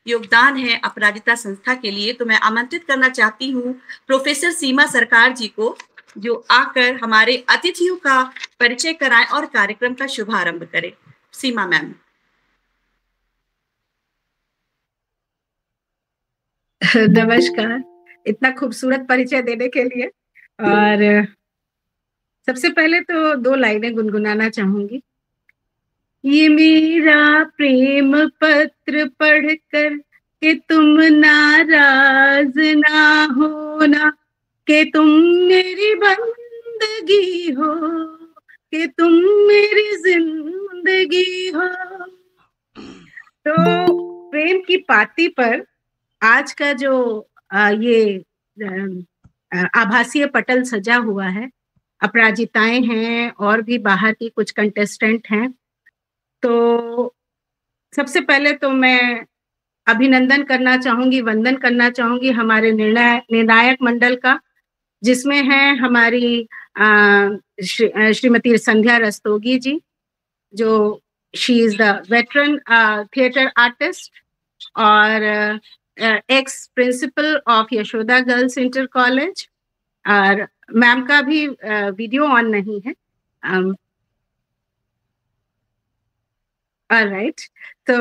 योगदान है अपराजिता संस्था के लिए, तो मैं आमंत्रित करना चाहती हूँ प्रोफेसर सीमा सरकार जी को, जो आकर हमारे अतिथियों का परिचय कराएं और कार्यक्रम का शुभारंभ करें। सीमा मैम। नमस्कार, इतना खूबसूरत परिचय देने के लिए। और सबसे पहले तो 2 लाइनें गुनगुनाना चाहूंगी। ये मेरा प्रेम पत्र पढ़कर कि तुम नाराज ना होना, कि तुम मेरी बंदगी हो, कि तुम मेरी जिंदगी हो। तो प्रेम की पाती पर आज का जो ये आभासीय पटल सजा हुआ है, अपराजिताएं हैं और भी बाहर की कुछ कंटेस्टेंट हैं। तो सबसे पहले तो मैं अभिनंदन करना चाहूंगी, वंदन करना चाहूंगी हमारे निर्णायक मंडल का, जिसमें है हमारी श्रीमती संध्या रस्तोगी जी, जो she is the veteran theatre artist और ex principal of Yashoda girls inter college. और मैम का भी वीडियो ऑन नहीं है। ऑलराइट, तो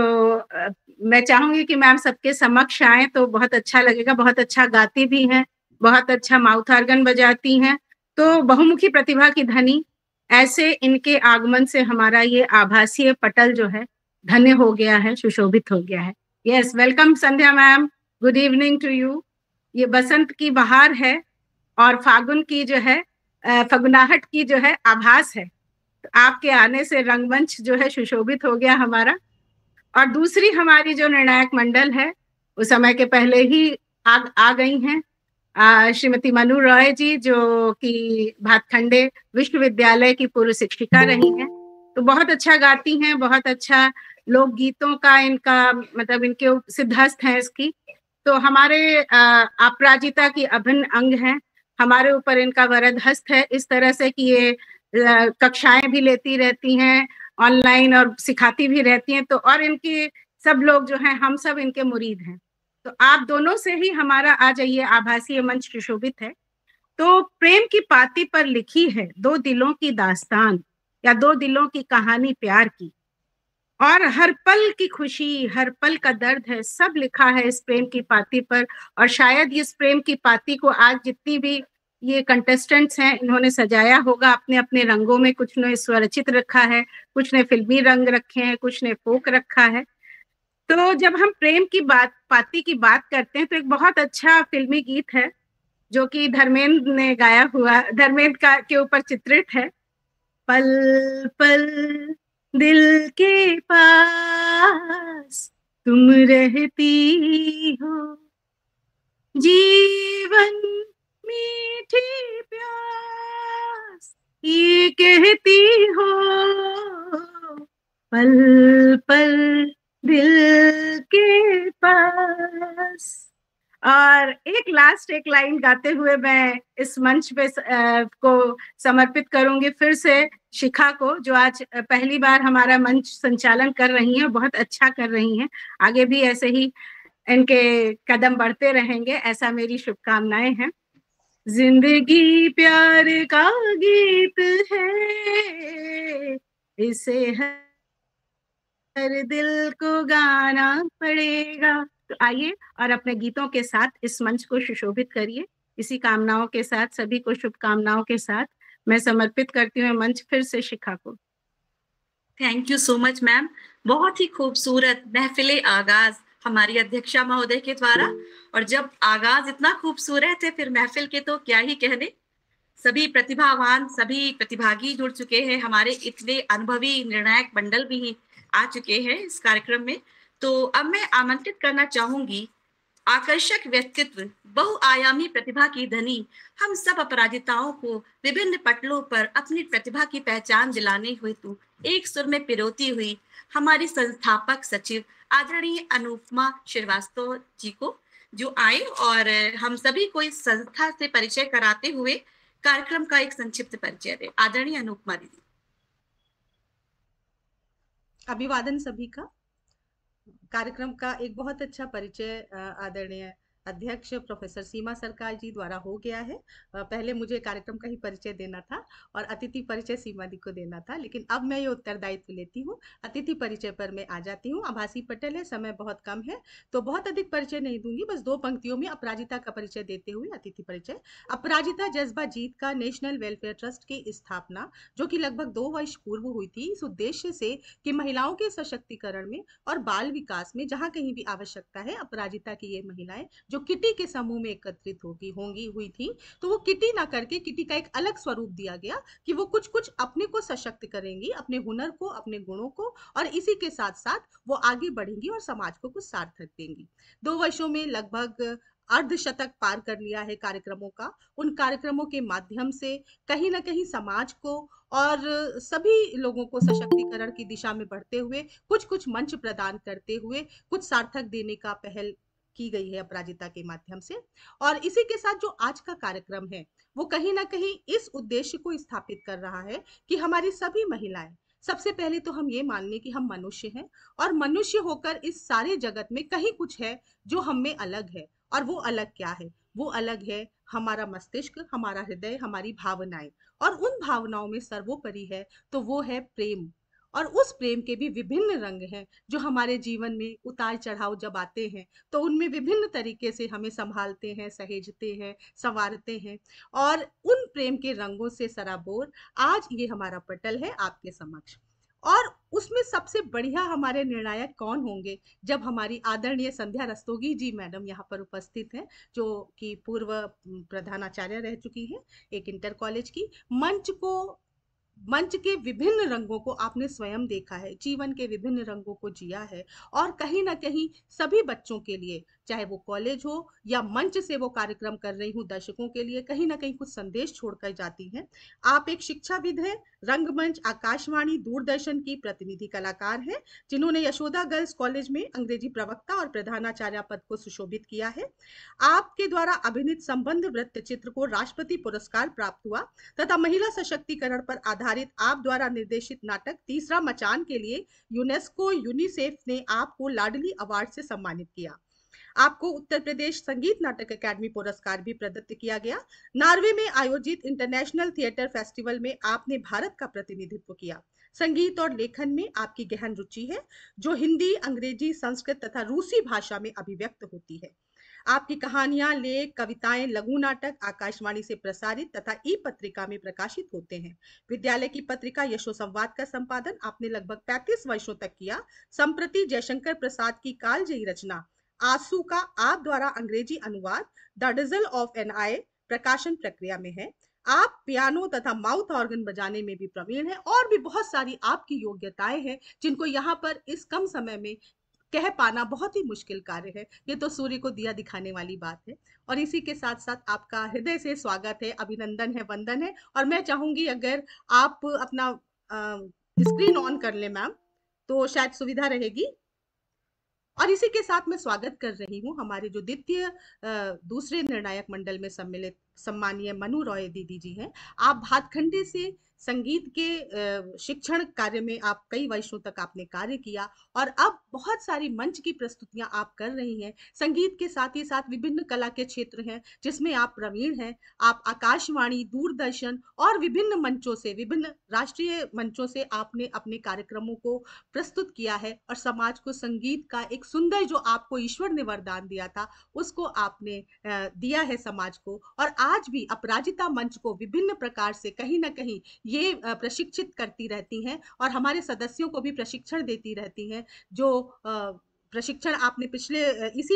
मैं चाहूंगी कि मैम सबके समक्ष आए तो बहुत अच्छा लगेगा। बहुत अच्छा गाती भी हैं, बहुत अच्छा माउथ ऑर्गन बजाती हैं, तो बहुमुखी प्रतिभा की धनी। ऐसे इनके आगमन से हमारा ये आभासीय पटल जो है धन्य हो गया है, सुशोभित हो गया है। Yes, welcome Sandhya ma'am, good evening to you. ये बसंत की बहार है और फागुन की जो है फगुनाहट की जो है आभास है। तो आपके आने से रंगमंच जो है सुशोभित हो गया हमारा। और दूसरी हमारी जो निर्णायक मंडल है, उस समय के पहले ही आ गई हैं श्रीमती मनु रॉय जी, जो कि भातखंडे विश्वविद्यालय की पूर्व शिक्षिका रही हैं। तो बहुत अच्छा गाती हैं, बहुत अच्छा लोक गीतों का इनका मतलब इनके सिद्धहस्त हैं इसकी। तो हमारे अपराजिता की अभिन्न अंग हैं, हमारे ऊपर इनका वरद हस्त है, इस तरह से कि ये कक्षाएं भी लेती रहती हैं ऑनलाइन और सिखाती भी रहती हैं। तो और इनकी सब लोग जो हैं, हम सब इनके मुरीद हैं। तो आप दोनों से ही हमारा आ जाइए आभासीय मंच सुशोभित है। तो प्रेम की पाती पर लिखी है 2 दिलों की दास्तान, या 2 दिलों की कहानी प्यार की, और हर पल की खुशी, हर पल का दर्द है, सब लिखा है इस प्रेम की पाती पर। और शायद इस प्रेम की पाती को आज जितनी भी ये कंटेस्टेंट्स हैं, इन्होंने सजाया होगा अपने अपने रंगों में। कुछ ने स्वरचित रखा है, कुछ ने फिल्मी रंग रखे हैं, कुछ ने फोक रखा है। तो जब हम प्रेम की पाती की बात करते हैं, तो एक बहुत अच्छा फिल्मी गीत है जो कि धर्मेंद्र ने गाया हुआ, धर्मेंद्र का के ऊपर चित्रित है। पल पल दिल के पास तुम रहती हो, जीवन मीठी प्यास ये कहती हो, पल पल दिल के पास। और एक लाइन गाते हुए मैं इस मंच पे को समर्पित करूंगी फिर से शिखा को, जो आज पहली बार हमारा मंच संचालन कर रही हैं, बहुत अच्छा कर रही हैं। आगे भी ऐसे ही इनके कदम बढ़ते रहेंगे, ऐसा मेरी शुभकामनाएं हैं। जिंदगी प्यार का गीत है, इसे हर दिल को गाना पड़ेगा। तो आइए और अपने गीतों के साथ इस मंच को सुशोभित करिए। इसी कामनाओं के साथ, सभी को शुभकामनाओं के साथ मैं समर्पित करती हूँ मंच फिर से शिखा को। Thank you so much ma'am. बहुत ही खूबसूरत महफिले आगाज हमारी अध्यक्षा महोदय के द्वारा, और जब आगाज इतना खूबसूरत है फिर महफिल के तो क्या ही कहने। सभी प्रतिभावान, सभी प्रतिभागी जुड़ चुके हैं, हमारे इतने अनुभवी निर्णायक मंडल भी आ चुके हैं इस कार्यक्रम में। तो अब मैं आमंत्रित करना चाहूंगी आकर्षक व्यक्तित्व, बहुआयामी प्रतिभा की धनी, हम सब अपराजिताओं को विभिन्न पटलों पर अपनी प्रतिभा की पहचान दिलाने हेतु एक सुर में पिरोती हुई हमारी संस्थापक सचिव आदरणीय अनुपमा श्रीवास्तव जी को, जो आए और हम सभी को इस संस्था से परिचय कराते हुए कार्यक्रम का एक संक्षिप्त परिचय दे। आदरणीय अनुपमा दीदी। अभिवादन सभी का। कार्यक्रम का एक बहुत अच्छा परिचय आदरणीय अध्यक्ष प्रोफेसर सीमा सरकार जी द्वारा हो गया है। पहले मुझे कार्यक्रम का ही परिचय देना था और अतिथि परिचय सीमा दी को देना था, लेकिन अब मैं ये उत्तरदायित्व लेती हूँ। अतिथि परिचय पर मैं आ जाती हूँ। आभासी पटल है, समय बहुत कम है, तो बहुत अधिक परिचय नहीं दूंगी, बस 2 पंक्तियों में अपराजिता का परिचय देते हुए अतिथि परिचय। अपराजिता जज्बा जीत का नेशनल वेलफेयर ट्रस्ट की स्थापना, जो कि लगभग 2 वर्ष पूर्व हुई थी, इस उद्देश्य से कि महिलाओं के सशक्तिकरण में और बाल विकास में जहां कहीं भी आवश्यकता है, अपराजिता की ये महिलाएं जो किटी के समूह में एकत्रित हुई थी, तो वो किटी ना करके किटी का एक अलग स्वरूप दिया गया कि वो कुछ कुछ अपने को सशक्त करेंगी, अपने हुनर को, अपने गुणों को, और इसी के साथ साथ वो आगे बढ़ेंगी और समाज को कुछ सार्थक देंगी। 2 वर्षों में लगभग अर्धशतक पार कर लिया है कार्यक्रमों का। उन कार्यक्रमों के माध्यम से कहीं ना कहीं समाज को और सभी लोगों को सशक्तिकरण की दिशा में बढ़ते हुए कुछ कुछ मंच प्रदान करते हुए कुछ सार्थक देने का पहल की गई है अपराजिता के माध्यम से। और इसी के साथ जो आज का कार्यक्रम है वो कहीं ना कहीं इस उद्देश्य को स्थापित कर रहा है कि हमारी सभी महिलाएं, सबसे पहले तो हम ये मान लें कि हम मनुष्य हैं, और मनुष्य होकर इस सारे जगत में कहीं कुछ है जो हम में अलग है। और वो अलग क्या है? वो अलग है हमारा मस्तिष्क, हमारा हृदय, हमारी भावनाएं। और उन भावनाओं में सर्वोपरि है तो वो है प्रेम। और उस प्रेम के भी विभिन्न रंग हैं जो हमारे जीवन में उतार चढ़ाव जब आते हैं तो उनमें विभिन्न तरीके से हमें संभालते हैं, सहेजते हैं, संवारते हैं। और उन प्रेम के रंगों से सराबोर आज ये हमारा पटल है आपके समक्ष। और उसमें सबसे बढ़िया हमारे निर्णायक कौन होंगे जब हमारी आदरणीय संध्या रस्तोगी जी मैडम यहाँ पर उपस्थित हैं, जो कि पूर्व प्रधानाचार्य रह चुकी हैं एक इंटर कॉलेज की। मंच के विभिन्न रंगों को आपने स्वयं देखा है, जीवन के विभिन्न रंगों को जिया है, और कहीं ना कहीं सभी बच्चों के लिए, चाहे वो कॉलेज हो या मंच से वो कार्यक्रम कर रही हूँ, दर्शकों के लिए कहीं ना कहीं कुछ संदेश छोड़कर जाती हैं। आप एक शिक्षाविद हैं, रंगमंच, आकाशवाणी, दूरदर्शन की प्रतिनिधि कलाकार हैं, जिन्होंने यशोदा गर्ल्स कॉलेज में अंग्रेजी प्रवक्ता और प्रधानाचार्य पद को सुशोभित किया है। आपके द्वारा अभिनीत संबंध वृत्त चित्र को राष्ट्रपति पुरस्कार प्राप्त हुआ, तथा महिला सशक्तिकरण पर आधारित आप द्वारा निर्देशित नाटक तीसरा मचान के लिए यूनेस्को यूनिसेफ ने आपको लाडली अवार्ड से सम्मानित किया। आपको उत्तर प्रदेश संगीत नाटक अकादमी पुरस्कार भी प्रदत्त किया गया। नॉर्वे में आयोजित इंटरनेशनल थिएटर फेस्टिवल में आपने भारत का प्रतिनिधित्व किया। संगीत और लेखन में आपकी गहन रुचि है, जो हिंदी, अंग्रेजी, संस्कृत तथा रूसी भाषा में अभिव्यक्त होती है। आपकी कहानियां, लेख, कविताएं, लघु नाटक आकाशवाणी से प्रसारित तथा ई पत्रिका में प्रकाशित होते हैं। विद्यालय की पत्रिका यशो संवाद का संपादन आपने लगभग 35 वर्षों तक किया। संप्रति जयशंकर प्रसाद की कालजयी रचना आंसू का आप द्वारा अंग्रेजी अनुवाद द डिजल ऑफ एन आई प्रकाशन प्रक्रिया में है। आप पियानो तथा माउथ ऑर्गन बजाने में भी प्रवीण हैं, और भी बहुत सारी आपकी योग्यताएं हैं जिनको यहाँ पर इस कम समय में कह पाना बहुत ही मुश्किल कार्य है। ये तो सूर्य को दिया दिखाने वाली बात है। और इसी के साथ साथ आपका हृदय से स्वागत है, अभिनंदन है, वंदन है। और मैं चाहूंगी अगर आप अपना स्क्रीन ऑन कर ले मैम, तो शायद सुविधा रहेगी। और इसी के साथ मैं स्वागत कर रही हूँ हमारे जो द्वितीय दूसरे निर्णायक मंडल में सम्मिलित सम्मानीय मनु रॉय दीदी जी हैं। आप भातखंडे से संगीत के शिक्षण कार्य में आप कई वर्षों तक आपने कार्य किया, और अब बहुत सारी मंच की प्रस्तुतियां आप कर रही हैं। संगीत के साथ ही साथ विभिन्न कला के क्षेत्र हैं जिसमें आप प्रवीण हैं। आप आकाशवाणी, दूरदर्शन और विभिन्न मंचों से, विभिन्न राष्ट्रीय मंचों से आपने अपने कार्यक्रमों को प्रस्तुत किया है, और समाज को संगीत का एक सुंदर, जो आपको ईश्वर ने वरदान दिया था, उसको आपने दिया है समाज को। और आज भी अपराजिता मंच को विभिन्न प्रकार से कहीं ना कहीं ये प्रशिक्षित करती रहती हैं, और हमारे सदस्यों को भी प्रशिक्षण देती रहती हैं, जो प्रशिक्षण आपने पिछले इसी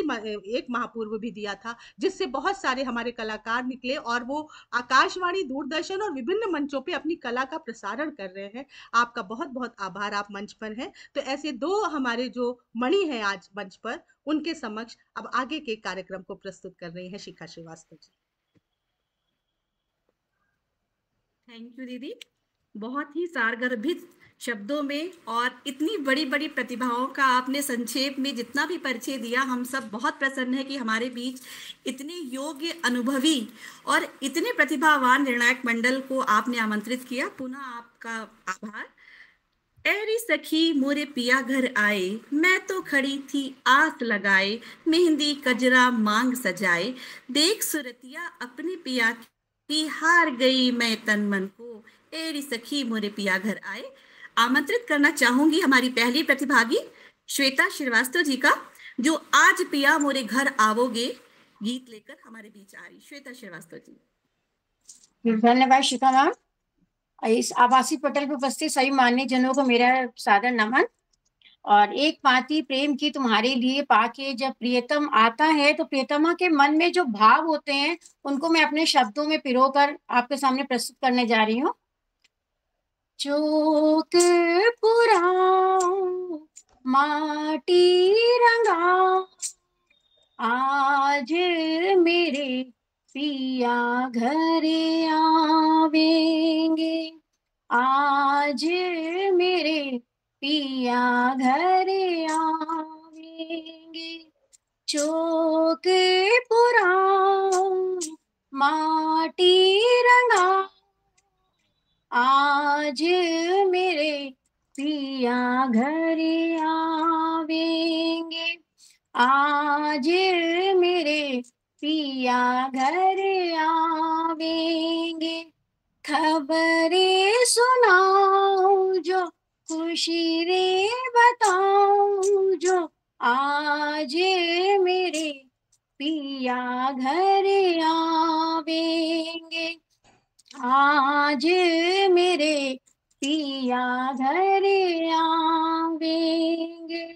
एक माह पूर्व भी दिया था, जिससे बहुत सारे हमारे कलाकार निकले और वो आकाशवाणी, दूरदर्शन और विभिन्न मंचों पे अपनी कला का प्रसारण कर रहे हैं। आपका बहुत बहुत आभार, आप मंच पर हैं। तो ऐसे 2 हमारे जो मणि हैं आज मंच पर, उनके समक्ष अब आगे के कार्यक्रम को प्रस्तुत कर रही हैं शिखा श्रीवास्तव जी। थैंक यू दीदी, बहुत ही सारगर्भित शब्दों में और इतनी बड़ी बड़ी प्रतिभाओं का आपने संक्षेप में जितना भी परिचय दिया, हम सब बहुत प्रसन्न है कि हमारे बीच इतने योग्य, अनुभवी और इतने प्रतिभावान निर्णायक मंडल को आपने आमंत्रित किया। पुनः आपका आभार। ऐरी सखी मोरे पिया घर आए, मैं तो खड़ी थी आस लगाए, मेहंदी कजरा मांग सजाए, देख सुरतिया अपने पिया की, हार गई मैं तन मन को, ऐरी सखी मोरे पिया घर आए। आमंत्रित करना चाहूंगी हमारी पहली प्रतिभागी श्वेता श्रीवास्तव जी का, जो आज पिया मोरे घर आवोगे गीत लेकर हमारे बीच आ रही। श्वेता श्रीवास्तव जी। धन्यवाद शिखा मैम। इस आभासी पटल पर उपस्थित सभी मान्य जनों को मेरा सादर नमन। और एक पाती प्रेम की तुम्हारे लिए पाके जब प्रियतम आता है, तो प्रियतमा के मन में जो भाव होते हैं उनको मैं अपने शब्दों में पिरोकर आपके सामने प्रस्तुत करने जा रही हूँ। चौक पुराओ माटी रंगा, आज मेरे पिया घरे आवेंगे, आज मेरे पिया घरे आवेंगे। चौक पुराओ माटी रंगा, आज मेरे पिया घरे आवेंगे, आज मेरे पिया घरे आवेंगे। खबरें सुनाओ जो खुशी रे बताओ, जो आज मेरे पिया घरे आवेंगे, आज मेरे पिया घरे आवेंगे।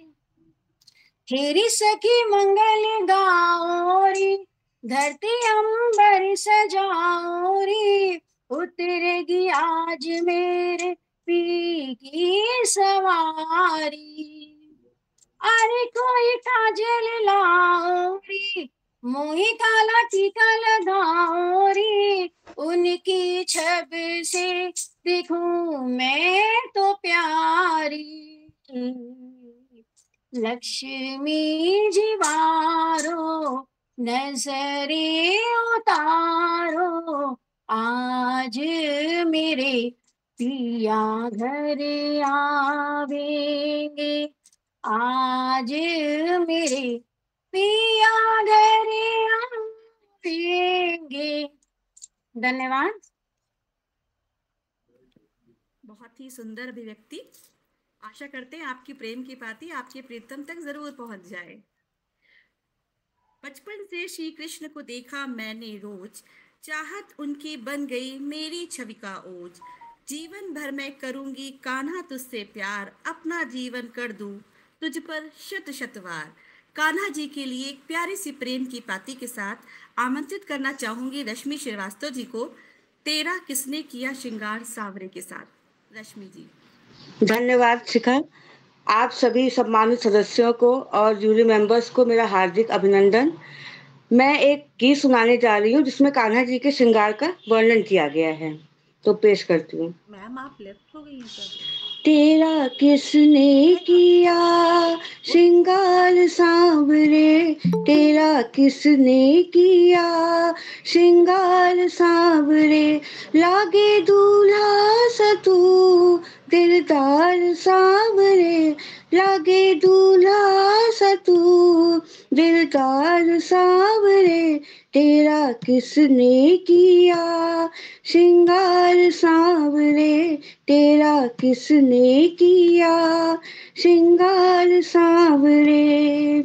तेरी सखी मंगल गाओरी, धरती अंबर सजाओरी, उतरेगी आज मेरे पी की सवारी। अरे कोई काजल लाओरी, मोही काला टीका लगाओरी, उनकी छब से दिखूं मैं तो प्यारी। लक्ष्मी जीवारो नजरे उतारो, आज मेरे पिया घरे आवेंगे, आज मेरे पिया घरे आवेंगे। धन्यवाद। बहुत ही सुंदर अभिव्यक्ति। आशा करते हैं आपकी प्रेम की पाती आपके प्रीतम तक जरूर पहुंच जाए। बचपन से श्री कृष्ण को देखा मैंने रोज, चाहत उनकी बन गई मेरी छवि का ओज, जीवन भर मैं करूंगी कान्हा तुझसे प्यार, अपना जीवन कर दूं तुझ पर शत शतवार। कान्हा जी के लिए एक प्यारी सी प्रेम की पाती के साथ आमंत्रित करना चाहूंगी रश्मि श्रीवास्तव जी को, तेरा किसने किया श्रृंगार सावरे के साथ। रश्मि जी। धन्यवाद शिखा। आप सभी सम्मानित सदस्यों को और जूरी मेंबर्स को मेरा हार्दिक अभिनंदन। मैं एक गीत सुनाने जा रही हूँ जिसमें कान्हा जी के श्रृंगार का वर्णन किया गया है, तो पेश करती हूँ। मैम आप लेफ्ट हो गई हैं। तेरा किसने किया श्रृंगार सांवरे, तेरा किसने किया श्रृंगार सांवरे, लागे दूल्हा सतू दिलदार सांवरे, लागे दूल्हा सतू दिलदार सांवरे, तेरा किसने किया श्रृंगार सांवरे, तेरा किसने किया श्रृंगार सांवरे।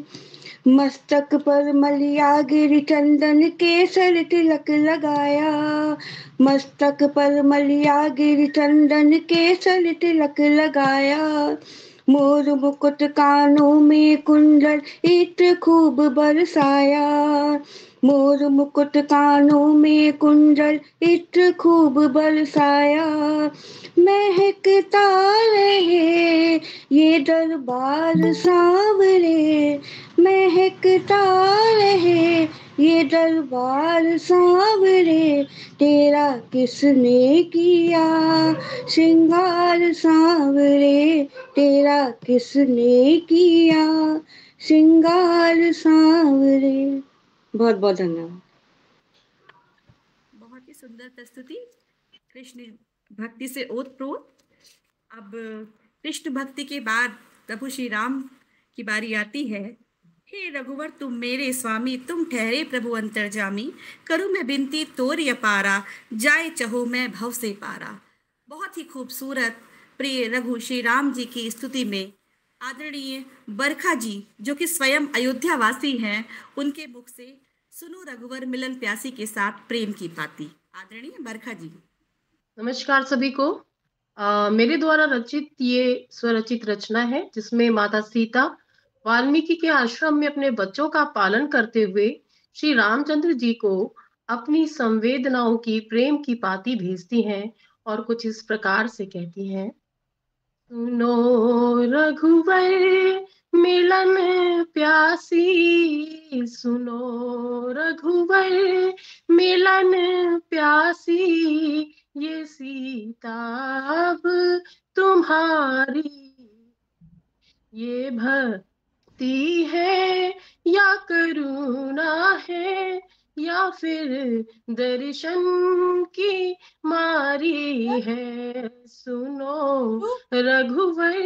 मस्तक पर मलिया गिरी चंदन केसर तिलक लगाया, मस्तक पर मलिया गिरी चंदन केसर तिलक लगाया, मोर मुकुट कानों में कुंडल इत्र खूब बरसाया, मोर मुकुट कानों में कुंडल इत्र खूब बरसाया, महकता रहे ये दरबार सांवरे, महकता रहे ये दरबार सांवरे, तेरा किसने किया श्रृंगार सांवरे, तेरा किसने किया श्रृंगार सांवरे। बहुत बहुत धन्यवाद। बहुत ही सुंदर प्रस्तुति, कृष्ण भक्ति से ओतप्रोत। अब कृष्ण भक्ति के बाद प्रभु श्री राम की बारी आती है। हे रघुवर तुम मेरे स्वामी, तुम ठहरे प्रभु अंतर्जामी, करूँ मैं बिनती तोर अपारा, जाए चहो मैं भव से पारा। बहुत ही खूबसूरत प्रिय रघु श्री राम जी की स्तुति में आदरणीय बरखा जी, जो कि स्वयं अयोध्या वासी हैं, उनके मुख से सुनो रघुवर मिलन प्यासी के साथ प्रेम की पाती। आदरणीय बरखा जी। नमस्कार सभी को। मेरे द्वारा रचित ये स्वरचित रचना है जिसमें माता सीता वाल्मीकि के आश्रम में अपने बच्चों का पालन करते हुए श्री रामचंद्र जी को अपनी संवेदनाओं की प्रेम की पाती भेजती हैं और कुछ इस प्रकार से कहती हैं। सुनो रघुवर मिलन प्यासी, सुनो रघुवर मिलन प्यासी, ये सीता अब तुम्हारी, ये भक्ति है या करुणा है या फिर दर्शन की मारी है। सुनो रघुवर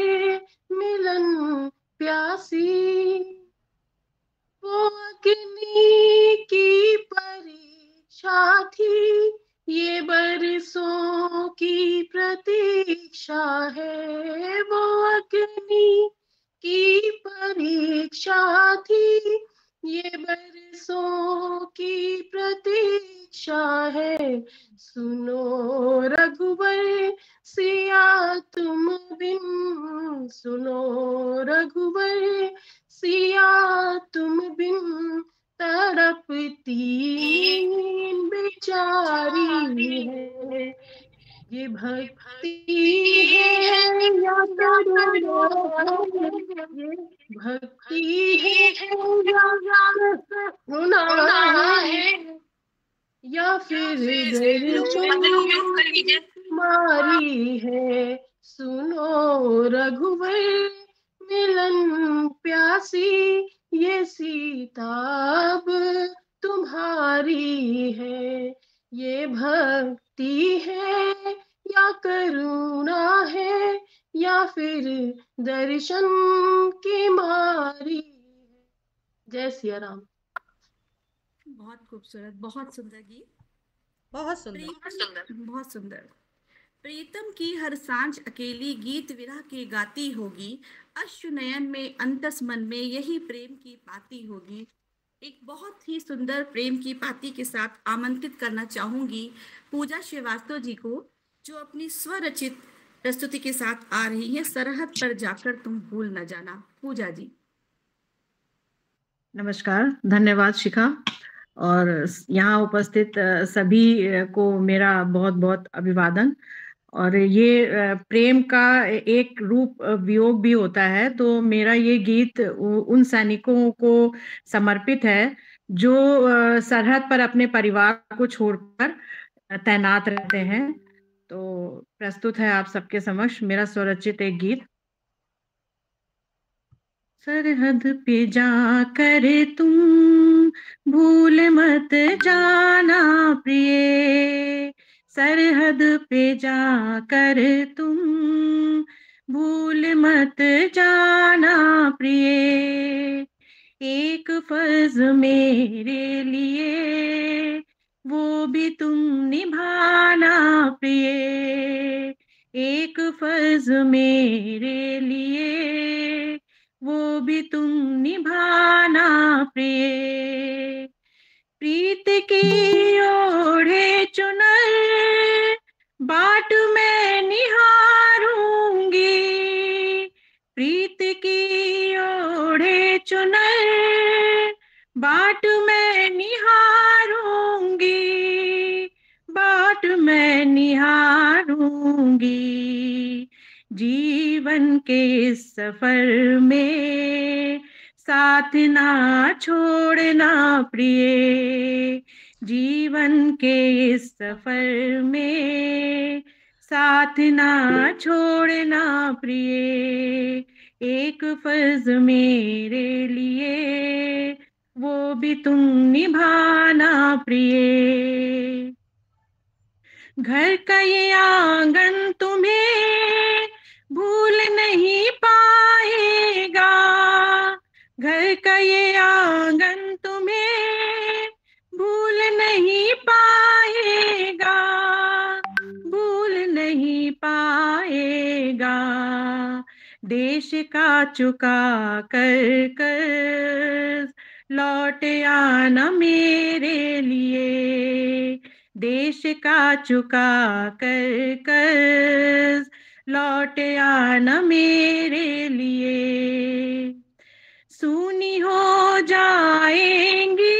मिलन प्यासी, वो अग्नि की परीक्षा थी, ये बरसों की प्रतीक्षा है। वो अग्नि की परीक्षा थी, ये बरसों की प्रतीक्षा है। सुनो रघुवर सिया तुम बिन, सुनो रघुवर सिया तुम बिन, तड़पती बेचारी है। ये भक्ति है या करुणा है, ये भक्ति है या करुणा है या फिर मारी है। सुनो रघुवर मिलन प्यासी, ये सीता अब तुम्हारी है। ये भक्ति है या करुणा है या फिर दर्शन की मारी है। जय सिया राम। बहुत खूबसूरत, बहुत सुंदर गीत, बहुत सुंदर, बहुत सुंदर। प्रीतम की हर सांझ अकेली, गीत विरह के गाती होगी, अश्रु नयन में अंतस मन में यही प्रेम की पाती होगी। एक बहुत ही सुंदर प्रेम की पाती के साथ आमंत्रित करना चाहूंगी पूजा श्रीवास्तव जी को, जो अपनी स्वरचित प्रस्तुति के साथ आ रही है। सरहद पर जाकर तुम भूल न जाना। पूजा जी। नमस्कार, धन्यवाद शिखा, और यहाँ उपस्थित सभी को मेरा बहुत बहुत अभिवादन। और ये प्रेम का एक रूप वियोग भी होता है, तो मेरा ये गीत उन सैनिकों को समर्पित है जो सरहद पर अपने परिवार को छोड़कर तैनात रहते हैं। तो प्रस्तुत है आप सबके समक्ष मेरा स्वरचित एक गीत। सरहद पे जाकर तुम भूल मत जाना प्रिय, सरहद पे जाकर तुम भूल मत जाना प्रिय। एक फर्ज मेरे लिए वो भी तुम निभाना प्रिय, एक फर्ज मेरे लिए वो भी तुम निभाना प्रिय। प्रीत की ओढ़े चुनर बाट में निहारूंगी, प्रीत की ओढ़े चुनर बाट में निहारूंगी, बाट में निहारूंगी। जीवन के सफर में साथ ना छोड़ना प्रिय, जीवन के सफर में साथ ना छोड़ना प्रिय। एक फर्ज मेरे लिए वो भी तुम निभाना प्रिय। घर का ये आंगन तुम्हें भूल नहीं पाएगा, घर का ये आंगन तुम्हें भूल नहीं पाएगा, भूल नहीं पाएगा। देश का चुका कर कर्ज लौट आना मेरे लिए, देश का चुका कर कर्ज लौट आना मेरे लिए। सूनी हो जाएंगी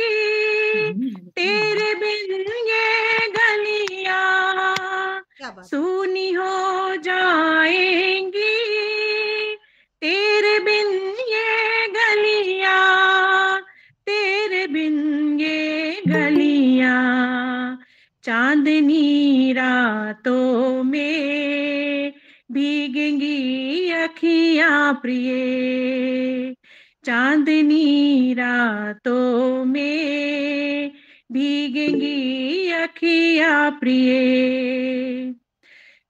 तेरे बिन ये गलियां, क्या बात। सूनी हो जाएंगी तेरे बिन ये गलियां, तेरे बिन ये गलियां। चांदनी रातों में भीगेंगी अखियां प्रिय, चांदनी रातों में भीगेंगी अखियां प्रिय।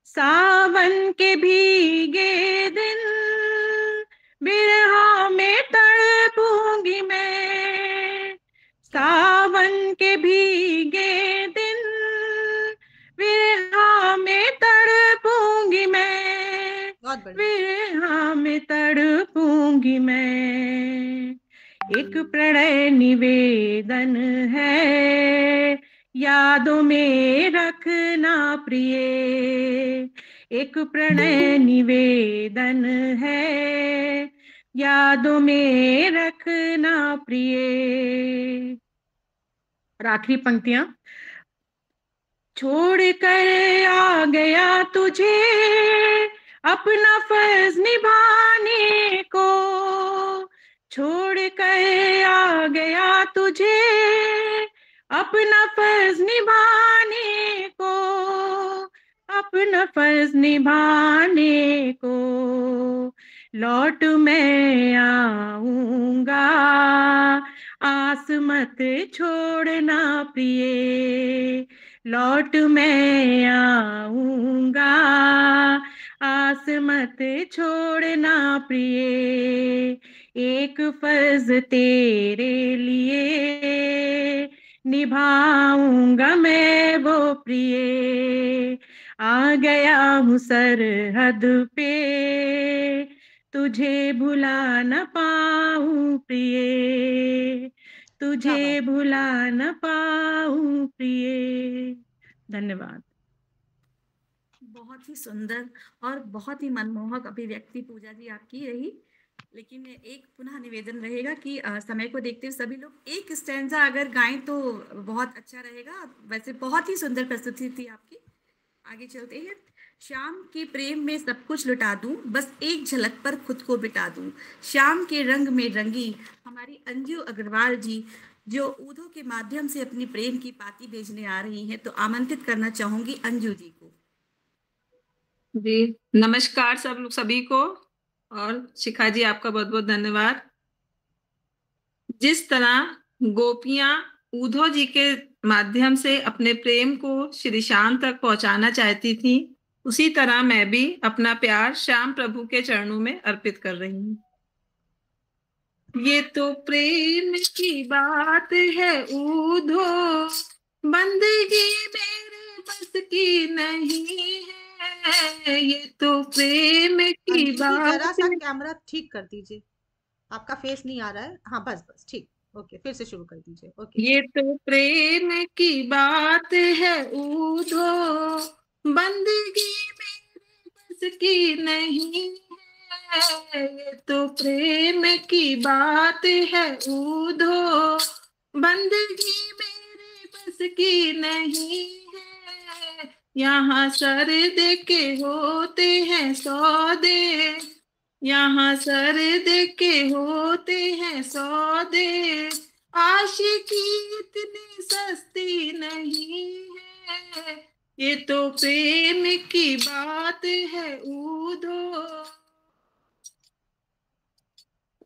सावन के भीगे दिन बिरहा में तड़पूंगी मैं, सावन के भीगे दिन बिरहा में तड़पूंगी मैं, बिरहा में तड़पूंगी मैं। एक प्रणय निवेदन है यादों में रखना प्रिय, एक प्रणय निवेदन है यादों में रखना प्रिय। और आखिरी पंक्तियां। छोड़ कर आ गया तुझे अपना फर्ज निभाने को, छोड़ कर आ गया तुझे अपना फर्ज निभाने को, अपना फर्ज निभाने को। लौट मैं आऊंगा आस मत छोड़ना प्रिय, लौट मैं आऊंगा आस मत छोड़ना प्रिय। एक फर्ज तेरे लिए निभाऊंगा मैं वो प्रिय, आ गया हूँ सरहद पे तुझे भुला न पाऊं प्रिय, तुझे भुला न पाऊं प्रिय। धन्यवाद। बहुत ही सुंदर और बहुत ही मनमोहक अभिव्यक्ति पूजा जी आपकी रही, लेकिन एक पुनः निवेदन रहेगा कि समय को देखते हुए सभी लोग एक स्टैंजा अगर गाएं तो बहुत अच्छा रहेगा। वैसे बहुत ही सुंदर प्रस्तुति थी आपकी। आगे चलते हैं। शाम के प्रेम में सब कुछ लुटा दूं, बस एक झलक पर खुद को बिटा दूं। शाम के रंग में रंगी हमारी अंजू अग्रवाल जी जो ऊधो के माध्यम से अपनी प्रेम की पाती भेजने आ रही हैं, तो आमंत्रित करना चाहूंगी अंजू जी को। जी नमस्कार सभी को, और शिखा जी आपका बहुत बहुत धन्यवाद। जिस तरह गोपियां ऊधो जी के माध्यम से अपने प्रेम को श्री श्याम तक पहुंचाना चाहती थी, उसी तरह मैं भी अपना प्यार श्याम प्रभु के चरणों में अर्पित कर रही हूँ। ये तो प्रेम की बात है ऊधो, बंदगी मेरे बस की नहीं है, ये तो प्रेम की बात। जरा सा कैमरा ठीक कर दीजिए, आपका फेस नहीं आ रहा है। हाँ बस ठीक, ओके फिर से शुरू कर दीजिए। ओके। ये तो प्रेम की बात है ऊधो, बंदगी मेरे बस की नहीं है, ये तो प्रेम की बात है ऊधो, बंदगी मेरे बस की नहीं है। यहाँ सर्द के होते हैं सौदे, यहाँ सर्द के होते हैं सौदे, आशिकी इतनी सस्ती नहीं है, ये तो प्रेम की बात है ऊधो।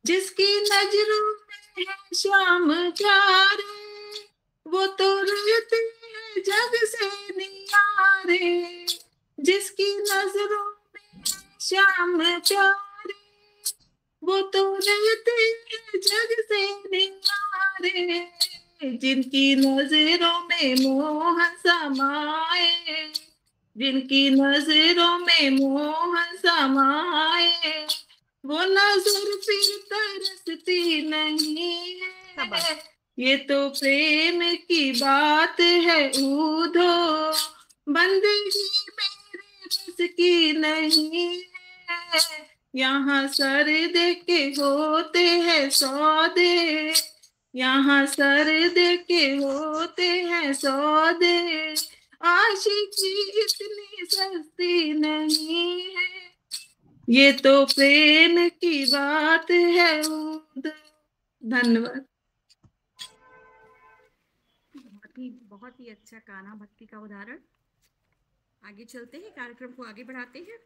जिसकी नजरों में है श्याम प्यारे, वो तो रहते हैं जग से नियारे, जिसकी नजरों में है श्याम जिनकी नजरों में मोह समाए, जिनकी नजरों में मोह समाए, वो नजर फिर तरसती नहीं है। ये तो प्रेम की बात है ऊधो, बंदगी मेरे बस की नहीं है। यहाँ सर दे के होते हैं सौदे, यहाँ सर दे के होते हैं सौदे, आशिकी इतनी सस्ती नहीं है। ये तो प्रेम की बात है ऊधो। धन्यवाद। बहुत ही अच्छा कान्हा भक्ति का उदाहरण। आगे चलते हैं, कार्यक्रम को आगे बढ़ाते हैं।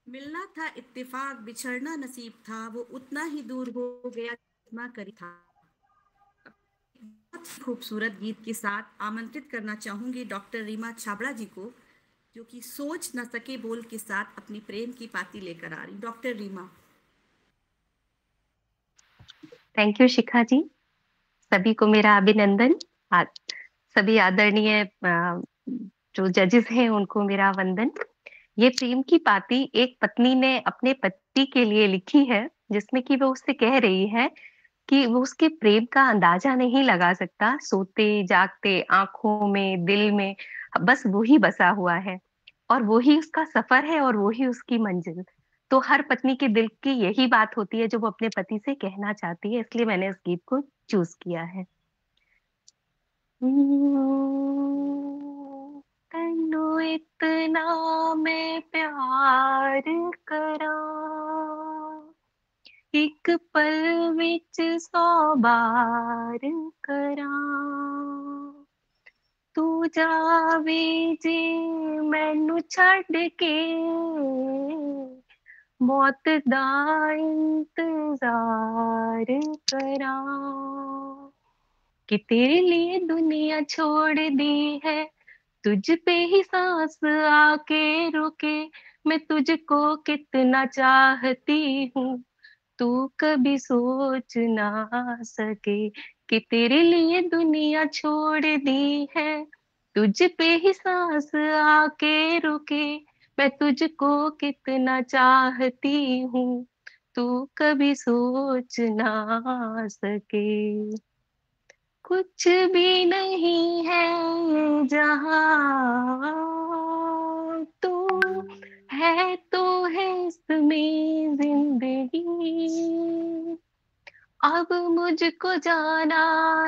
मिलना था इत्तेफाक, बिछड़ना नसीब था, वो उतना ही दूर हो गया जितना करीब था। बहुत खूबसूरत गीत के साथ आमंत्रित करना चाहूंगी डॉक्टर रीमा छाबड़ा जी को, जो कि सोच न सके बोल के साथ अपनी प्रेम की पाती लेकर आ रही। डॉक्टर रीमा। थैंक यू शिखा जी। सभी को मेरा अभिनंदन। सभी आदरणीय जो जजेस हैं उनको मेरा वंदन। ये प्रेम की पाती एक पत्नी ने अपने पति के लिए लिखी है, जिसमें कि वो उससे कह रही है कि वो उसके प्रेम का अंदाजा नहीं लगा सकता। सोते जागते आंखों में, दिल में बस वो ही बसा हुआ है, और वो ही उसका सफर है, और वो ही उसकी मंजिल। तो हर पत्नी के दिल की यही बात होती है जो वो अपने पति से कहना चाहती है, इसलिए मैंने इस गीत को चूज किया है। तन्नू इतना मैं प्यार करा, एक पल विच 100 बार करा, तू जावे जे मैनू छड्ड के, मौत दा इंतजार करा, कि तेरे लिए दुनिया छोड़ दी है, तुझ पे ही सांस आके रुके, मैं तुझको कितना चाहती हूँ, तू कभी सोच ना सके, कि तेरे लिए दुनिया छोड़ दी है, तुझ पे ही सांस आके रुके, मैं तुझको कितना चाहती हूँ, तू कभी सोच ना सके। कुछ भी नहीं है जहां, तू है तो है इसमें जिंदगी, अब मुझको जाना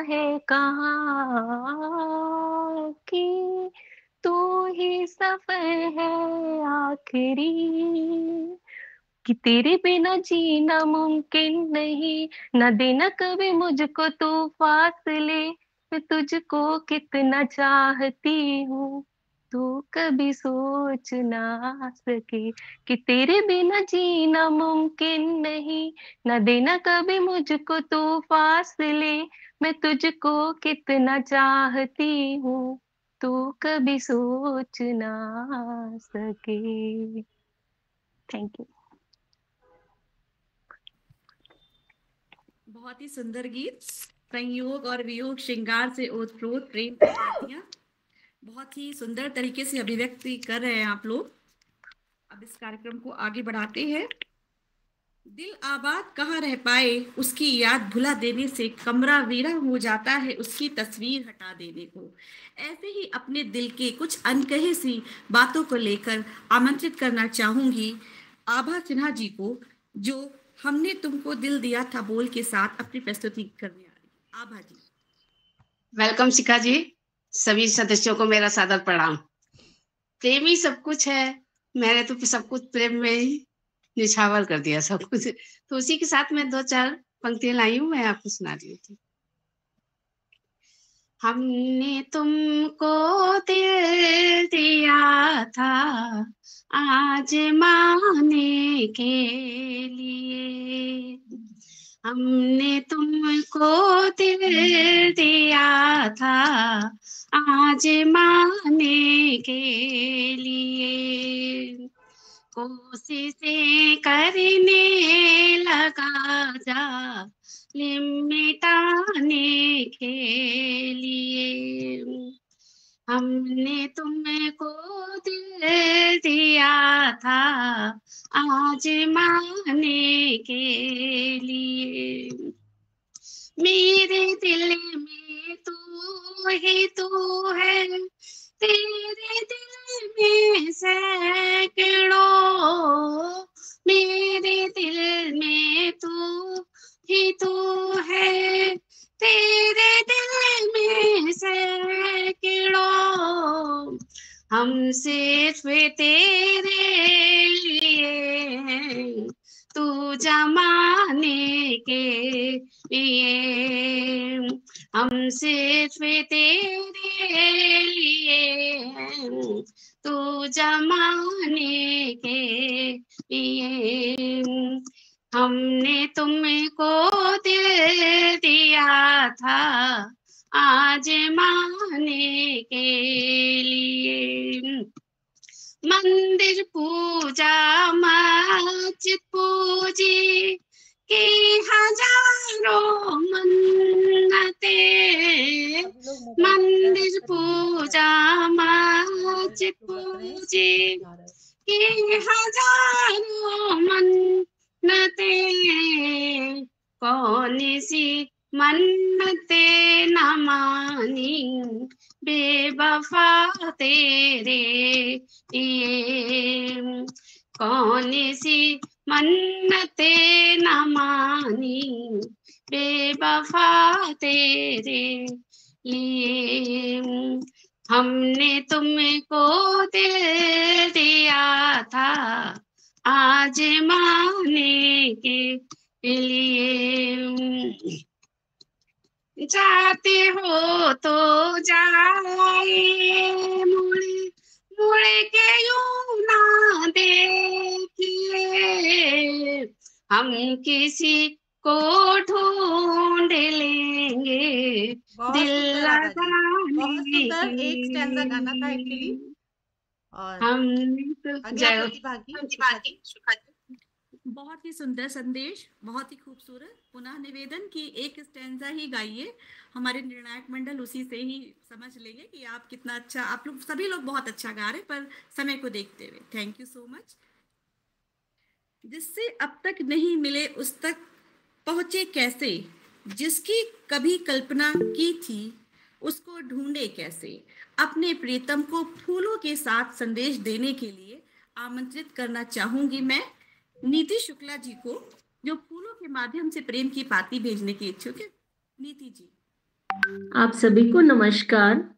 है कहाँ, कि तू ही सफर है आखिरी, कि तेरे बिना जीना मुमकिन नहीं, न देना कभी मुझको तू फासले, मैं तुझको कितना चाहती हूँ, तू कभी सोच ना सके, कि तेरे बिना जीना मुमकिन नहीं, न देना कभी मुझको तू फासले, मैं तुझको कितना चाहती हूँ, तू कभी सोच ना सके। Thank you. बहुत ही सुंदर गीत। संयोग और वियोग, श्रृंगार से ओतप्रोत प्रेम की पातियां, बहुत ही सुंदर तरीके से अभिव्यक्ति कर रहे हैं आप लोग। अब इस कार्यक्रम को आगे बढ़ाते हैं। दिल आबाद कहाँ रह पाए, उसकी याद भुला देने से कमरा वीरा हो जाता है, उसकी तस्वीर हटा देने को। ऐसे ही अपने दिल के कुछ अनकहे सी बातों को लेकर आमंत्रित करना चाहूंगी आभा सिन्हा जी को, जो हमने तुमको दिल दिया था बोल के साथ अपनी प्रस्तुति करने आ रही। आभा जी। वेलकम शिखा जी। सभी सदस्यों को मेरा सादर प्रणाम। प्रेम ही सब कुछ है, मैंने तो सब कुछ प्रेम में ही निछावर कर दिया सब कुछ। तो उसी के साथ मैं 2-4 पंक्तियां लाई हूँ, मैं आपको सुना रही थी। हमने तुमको दिल दिया था आजमाने के लिए, हमने तुमको दिल दिया था आजमाने के लिए, कोशिशें करने लगा जा मिटाने के लिए। हमने तुमको दिल दिया था आजमाने के लिए। मेरे दिल में तू ही तू है, तेरे दिल में सैकड़ों, मेरे दिल में तू ही तू है, तेरे दिल में सैकड़ों। हम सिर्फ तेरे लिए हैं, तू जमाने के लिए। हम सिर्फ तेरे लिए हैं, तू जमाने के लिए। हमने तुमको दिल दिया था आजमाने के लिए। मंदिर पूजा मस्जिद पूजी की हजारों मन्नते, मंदिर पूजा मस्जिद पूजी की हजारों मन्नते, कौन सी मन्नते न मानी बेवफा तेरे लिए। कौन सी मन्नते न मानी बेवफा तेरे लिए। हमने तुमको दिल दिया था आजमाने के लिए। जाते हो तो जाए मुड़ मुड़ के यूं ना देखिए, हम किसी को ढूंढ लेंगे बहुत दिल सुंदर आगा जी, बहुत लगाने सुंदर। के एक स्टैंजा गाना था एक्चुअली। लिए। और हमने तो अगला जय हो। प्रतिभागी शिखा जी। बहुत ही सुंदर संदेश, बहुत ही खूबसूरत। पुनः निवेदन कि एक स्टैंजा ही गाइए, हमारे निर्णायक मंडल उसी से ही समझ लेंगे कि आप कितना अच्छा, आप लोग सभी लोग बहुत अच्छा गा रहे, पर समय को देखते हुए। Thank you so much. जिससे अब तक नहीं मिले उस तक पहुंचे कैसे, जिसकी कभी कल्पना की थी उसको ढूंढे कैसे। अपने प्रीतम को फूलों के साथ संदेश देने के लिए आमंत्रित करना चाहूंगी मैं नीति शुक्ला जी को, जो फूलों के माध्यम से प्रेम की पाती भेजने की इच्छुक है। नीति जी। आप सभी को नमस्कार।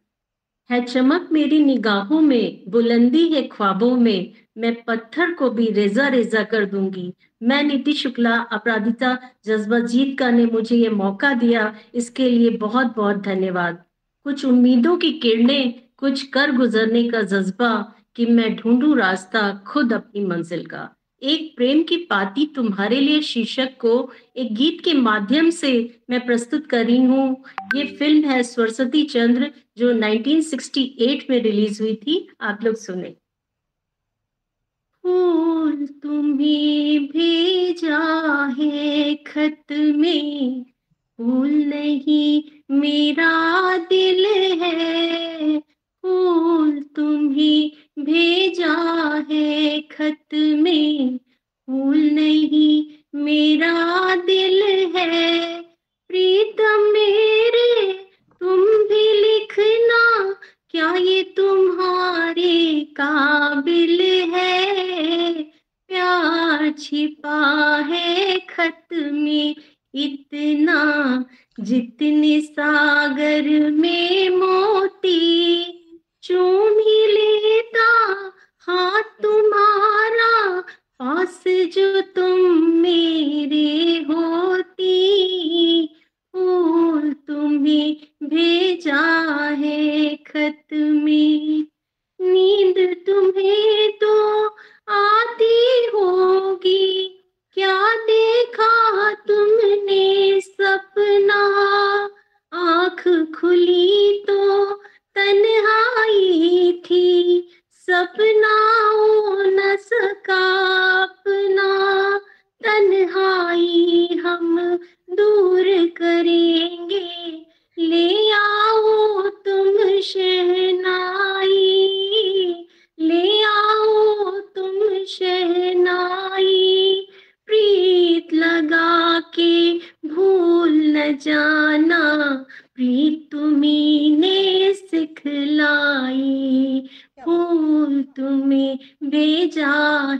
है चमक मेरी निगाहों में, बुलंदी है ख्वाबों में, मैं पत्थर को भी रेजा रेजा कर दूंगी। मैं नीति शुक्ला, अपराधिता जज्बा जीत का ने मुझे ये मौका दिया, इसके लिए बहुत बहुत धन्यवाद। कुछ उम्मीदों की किरणें, कुछ कर गुजरने का जज्बा, कि मैं ढूंढूं रास्ता खुद अपनी मंजिल का। एक प्रेम की पाती तुम्हारे लिए शीर्षक को एक गीत के माध्यम से मैं प्रस्तुत कर रही हूँ। ये फिल्म है सरस्वती चंद्र, जो 1968 में रिलीज हुई थी। आप लोग सुने। फूल तुम्हें भेजा है खत में, फूल नहीं मेरा दिल है। फूल तुम्हें भेजा है खत में, फूल नहीं मेरा दिल है। प्रीतम मेरे तुम भी लिखना, क्या ये तुम्हारे काबिल है। प्यार छिपा है खत में इतना, जितने सागर में मोती। चूम ही लेता हाथ तुम्हारा, पास जो तुम मेरे होती। फूल तुम्हें भेजा है खत में। नींद तुम्हें तो आती होगी, क्या देखा तुमने सपना। आँख खुली तो तन्हाई थी, सपना हो न सका अपना। तन्हाई हम दूर करेंगे, निभाना प्रीत तुम्ही ने सिखलाई, फूल तुम्हें भेजा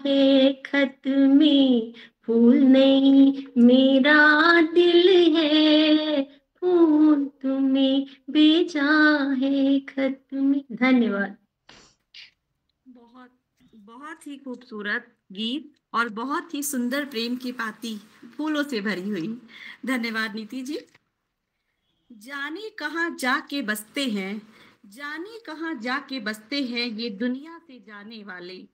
है खत में, फूल नहीं मेरा दिल है, फूल तुम्हें भेजा है खत में। धन्यवाद। बहुत बहुत ही खूबसूरत गीत और बहुत ही सुंदर प्रेम की पाती फूलों से भरी हुई। धन्यवाद नीति जी। जाने कहाँ जाके बसते हैं, जाने कहाँ जाके बसते हैं ये दुनिया से जाने वाले,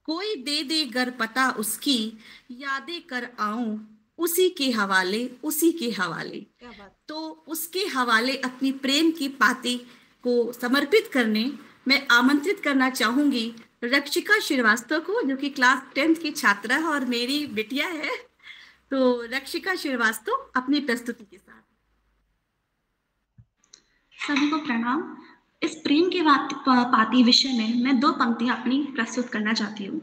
कोई दे दे गर पता उसकी, यादें कर आऊं उसी के हवाले, उसी के हवाले। क्या बात। तो उसके हवाले अपनी प्रेम की पाती को समर्पित करने मैं आमंत्रित करना चाहूंगी रक्षिका श्रीवास्तव को, जो कि क्लास 10th की छात्रा है और मेरी बिटिया है। तो रक्षिका श्रीवास्तव अपनी प्रस्तुति के साथ। सभी को प्रणाम। इस प्रेम के पाती विषय में मैं 2 पंक्तियां अपनी प्रस्तुत करना चाहती हूँ।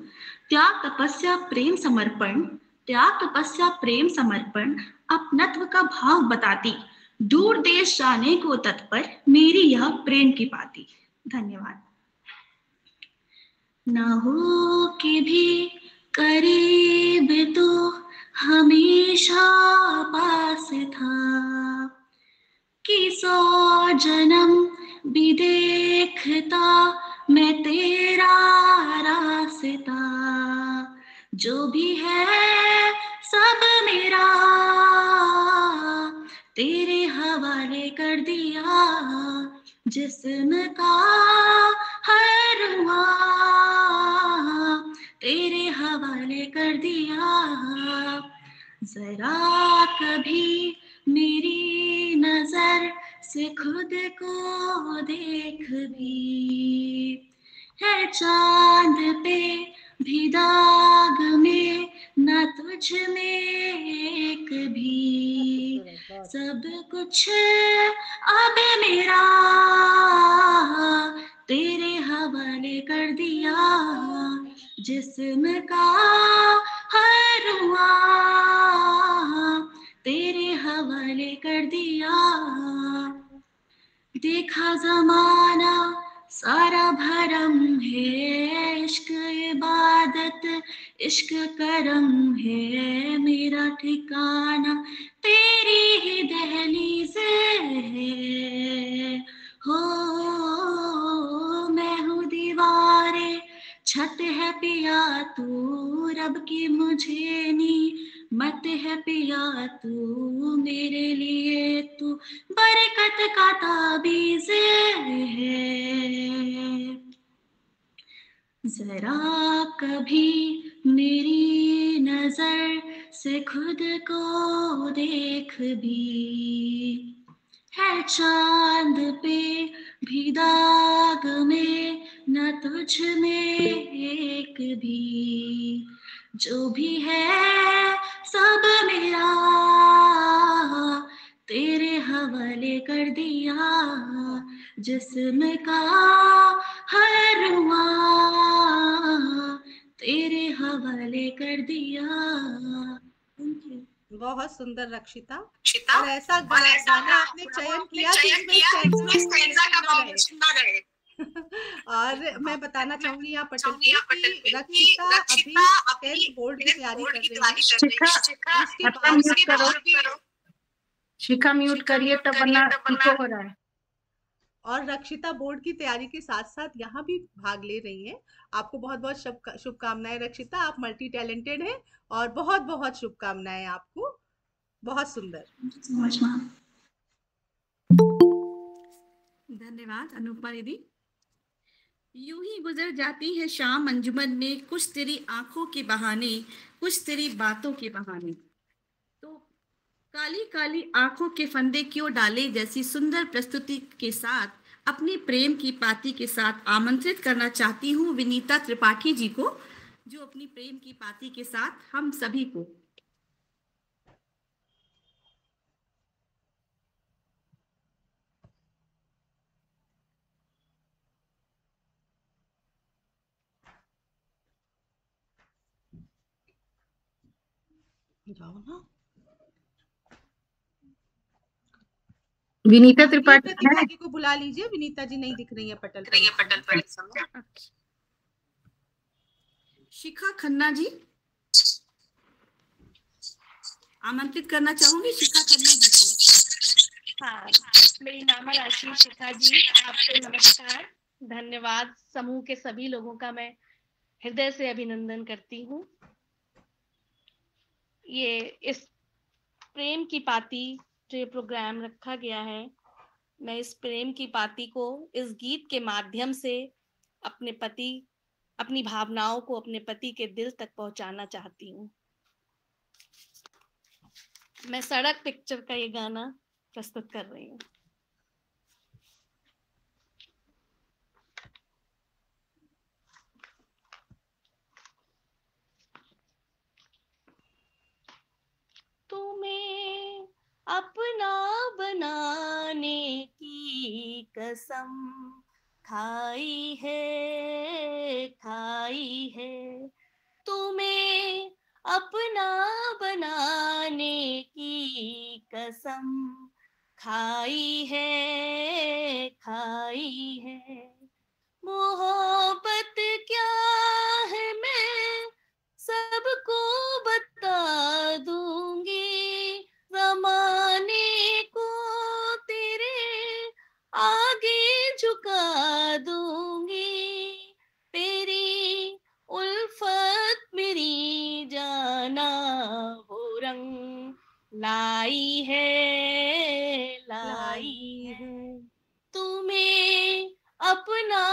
त्याग तपस्या प्रेम समर्पण, त्याग तपस्या प्रेम समर्पण, अपनत्व का भाव बताती, दूर देश जाने को तत्पर, मेरी यह प्रेम की पाती। धन्यवाद। ना हो के भी करीब तो हमेशा पास था, कि 100 जन्म भी देखता मैं तेरा रास्ता, जो भी है सब मेरा तेरे हवाले कर दिया, जिस्म का हर रुआ तेरे हवाले कर दिया, जरा कभी मेरी नजर से खुद को देख भी, है चांद पे भी दाग में न तुझ में एक भी, सब कुछ अब मेरा तेरे हवाले कर दिया, जिस्म का हर रुआ तेरे हवाले कर दिया। देखा जमाना सारा भरम है, इश्क इबादत इश्क करम है, मेरा ठिकाना तेरी ही दहलीज है। हो मैं हूँ दीवारे छत है पिया तू, रब की मुझे नी मत है पिया तू, मेरे लिए तू बरकत का ताबीज है। जरा कभी मेरी नजर से खुद को देख भी, है चांद पे भी दाग में न तुझ में एक भी, जो भी है सब मेरा तेरे हवाले कर दिया, जिस्म का हर रुआ तेरे हवाले कर दिया। Thank you. बहुत सुंदर रक्षिता। और ऐसा गाना आपने चयन किया कि इसमें स्टैंजा का भाव सुनना रहे। और मैं बताना चाहूंगी यहाँ पटल पे कि रक्षिता अभी 10th बोर्ड की तैयारी कर रही है। शिखा म्यूट करिए तब वरना इको हो रहा है। और रक्षिता बोर्ड की तैयारी के साथ साथ यहाँ भी भाग ले रही हैं। आपको बहुत बहुत शुभकामनाएं रक्षिता, आप मल्टी टैलेंटेड हैं और बहुत बहुत शुभकामनाएं आपको। बहुत सुंदर। धन्यवाद अनुपमा दीदी। यूं ही गुजर जाती है शाम अंजुमन में, कुछ तेरी आंखों के बहाने, कुछ तेरी बातों के बहाने। तो काली काली आंखों के फंदे क्यों डाले जैसी सुंदर प्रस्तुति के साथ अपनी प्रेम की पाती के साथ आमंत्रित करना चाहती हूँ विनीता त्रिपाठी जी को, जो अपनी प्रेम की पाती के साथ हम सभी को जाओ ना। विनीता त्रिपाठी त्रिपाठी को बुला लीजिए। विनीता जी नहीं दिख रही है पटल पर। शिखा खन्ना जी आमंत्रित करना चाहूंगी। शिखा खन्ना जी को। हाँ, मेरी नामा राशि शिखा जी, आपको नमस्कार। धन्यवाद। समूह के सभी लोगों का मैं हृदय से अभिनंदन करती हूँ। ये इस प्रेम की पाती जो ये प्रोग्राम रखा गया है, मैं इस प्रेम की पाती को इस गीत के माध्यम से अपनी भावनाओं को अपने पति के दिल तक पहुंचाना चाहती हूँ। मैं सड़क पिक्चर का ये गाना प्रस्तुत कर रही हूँ। तुम्हें अपना बनाने की कसम खाई है। तुम्हें अपना बनाने की कसम खाई है। मोहब्बत क्या है मैं सबको बता दूंगी, ज़माने को तेरे आगे झुका दूंगी। तेरी उल्फत मेरी जाना वो रंग लाई है। तुम्हें अपना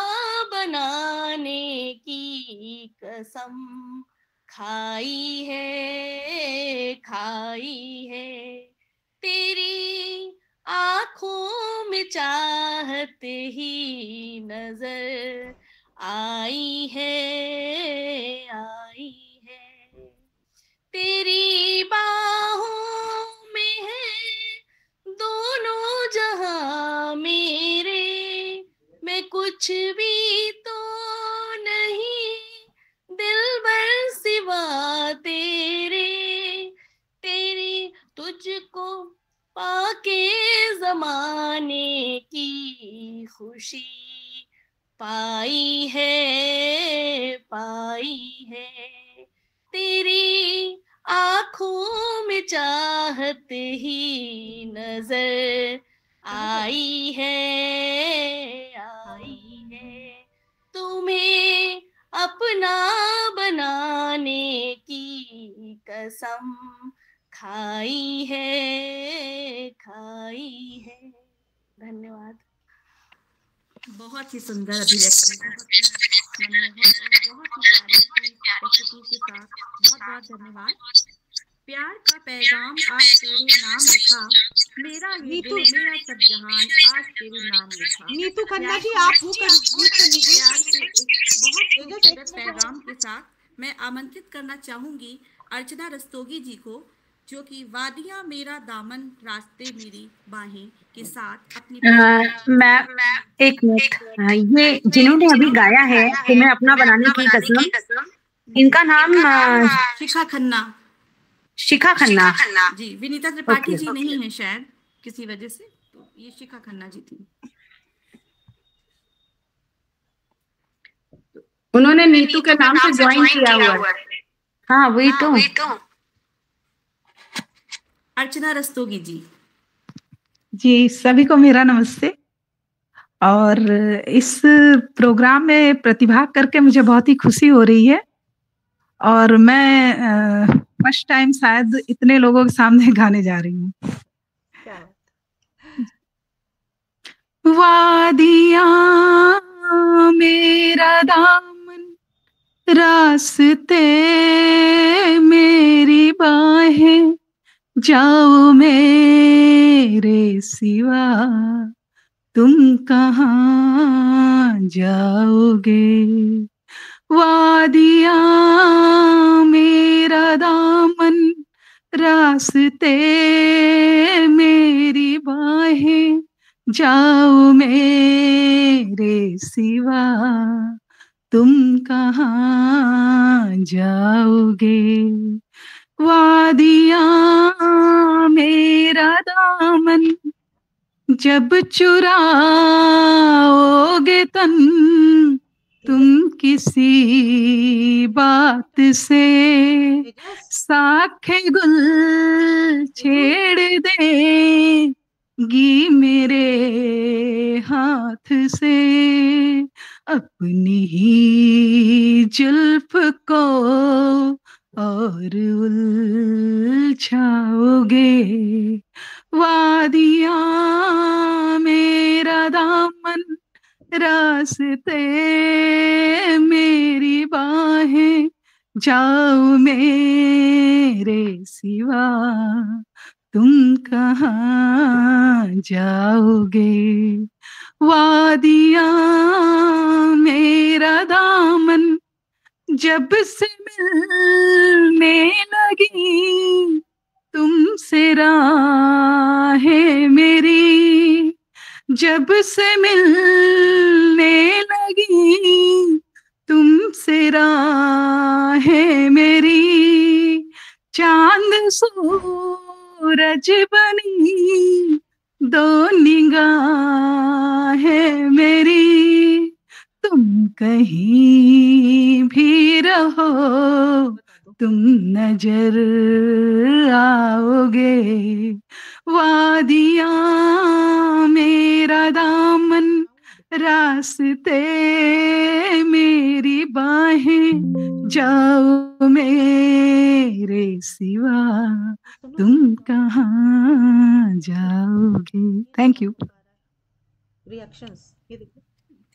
बनाने की कसम खाई है। तेरी आँखों में चाहत ही नजर आई है। तेरी बाहों में है दोनों जहां मेरे, मैं कुछ भी तो नहीं दिलबर सिवा तेरे। तेरी तुझको पाके ज़माने की खुशी पाई है। तेरी आँखों में चाहत ही नजर आई है। तुम्हें अपना बनाने की कसम खाई है। धन्यवाद। बहुत ही सुंदर अभिव्यक्ति, बहुत ही प्यारी प्रस्तुति के साथ बहुत धन्यवाद। प्यार का पैगाम आज तेरे नाम लिखा, मेरा ये दिल मेरा सब जहान आज तेरे नाम लिखा। नीतू खन्ना जी आप बहुत पैगाम के साथ मैं आमंत्रित करना चाहूंगी अर्चना रस्तोगी जी को, जो कि वादियां मेरा दामन रास्ते मेरी बाहें के साथ अपनी मैं एक मिनट, ये जिन्होंने अभी गाया है तुम्हें अपना बनाने की कसम, इनका नाम शिखा खन्ना जी। विनीता त्रिपाठी जी नहीं है शायद किसी वजह से, तो ये शिखा खन्ना जी थी। उन्होंने नीतू के नाम से ज्वाइन किया हुआ है। हाँ वही तो। अर्चना रस्तोगी जी, सभी को मेरा नमस्ते। और इस प्रोग्राम में प्रतिभाग करके मुझे बहुत ही खुशी हो रही है, और मैं फर्स्ट टाइम शायद इतने लोगों के सामने गाने जा रही हूँ। वादियां मेरा दामन रास्ते मेरी बाहें, जाओ मेरे सिवा तुम कहाँ जाओगे। वादियां मेरा दामन रास्ते मेरी बाहें, जाओ मेरे सिवा तुम कहाँ जाओगे। वादियां मेरा दामन जब चुराओगे तन तुम किसी बात से, साखे गुल छेड़ देगी मेरे हाथ से, अपनी ही जुल्फ को और उलझाओगे। वादियाँ मेरा दामन, रास्ते मेरी बाहें, जाओ मेरे सिवा तुम कहाँ जाओगे। वादियाँ मेरा दामन, जब से मिलने लगी तुमसे राहें मेरी, जब से मिलने लगी तुमसे राहें मेरी, चांद सूरज बनी दो निगाहें मेरी, तुम कहीं भी रहो तुम नजर आओगे। वादियाँ मेरा दामन, रास्ते मेरी बाहें, जाओ मेरे सिवा तुम कहाँ जाओगे। Thank you. रिएक्शंस ये देखो।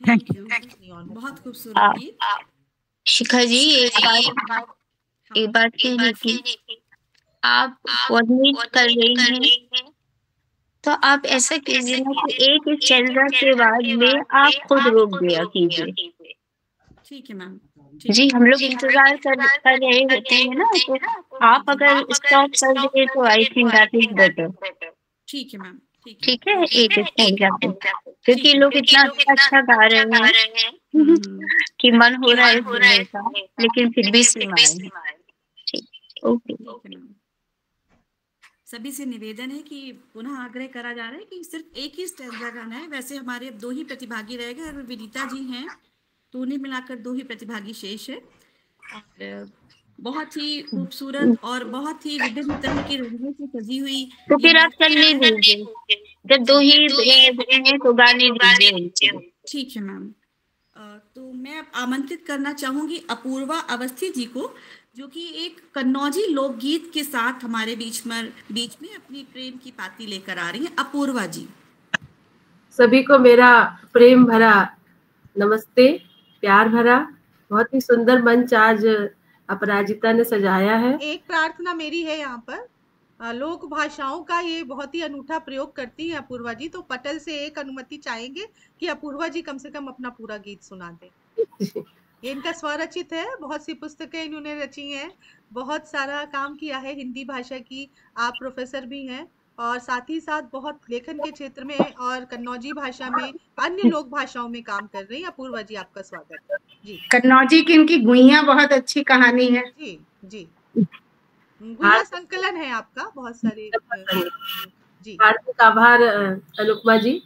Thank you. बहुत खूबसूरत गीत। शिखा जी एक बात कहनी थी, आप कोऑर्डिनेट कर रही हैं तो आप ऐसा कीजिए ना कि एक स्टैंजा के बाद में आप खुद रोक दिया कीजिए। ठीक है मैम। जी हम लोग इंतजार कर रहे होते हैं ना, तो आप अगर स्टॉप कर दे तो I think that is better. ठीक है मैम। ठीक है एक स्टैंजा पे, क्योंकि लोग इतना अच्छा गा रहे हैं कि मन हो रहा है सुनने का, लेकिन फिर भी सीमाएं हैं। ठीक, ओके। सभी से निवेदन है कि पुनः आग्रह करा जा रहा है कि सिर्फ एक ही स्टैंजा गाना है। वैसे हमारे अब 2 ही प्रतिभागी रह गए, अगर विनीता जी हैं तो उन्हें मिलाकर 2 ही प्रतिभागी शेष है। और बहुत ही खूबसूरत और बहुत ही विभिन्न तरह की रंगों से सजी हुई, तो फिर आप चलने दीजिए, जब 2 ही हैं तो गाने दीजिए। ठीक है मैम। तो मैं अब आमंत्रित करना चाहूंगी अपूर्वा अवस्थी जी को, जो कि एक कन्नौजी लोकगीत के साथ हमारे बीच में अपनी प्रेम की पाती लेकर आ रही हैं। अपूर्वा जी। सभी को मेरा प्रेम भरा नमस्ते, प्यार भरा। बहुत ही सुंदर मंच आज अपराजिता ने सजाया है। एक प्रार्थना मेरी है यहाँ पर, लोक भाषाओं का ये बहुत ही अनूठा प्रयोग करती है अपूर्वा जी, तो पटल से एक अनुमति चाहेंगे कि अपूर्वा जी कम से कम अपना पूरा गीत सुना दें। ये इनका स्वरचित है, बहुत सी पुस्तकें इन्होंने रची हैं, बहुत सारा काम किया है हिंदी भाषा की। आप प्रोफेसर भी हैं और साथ ही साथ बहुत लेखन के क्षेत्र में और कन्नौजी भाषा में, अन्य लोक भाषाओं में काम कर रही हैं। अपूर्वा जी आपका स्वागत है जी। कन्नौजी की इनकी गुइयां बहुत अच्छी कहानी है जी जी। गुइया संकलन है आपका, बहुत सारे जी। हार्दिक आभार अनुपमा जी,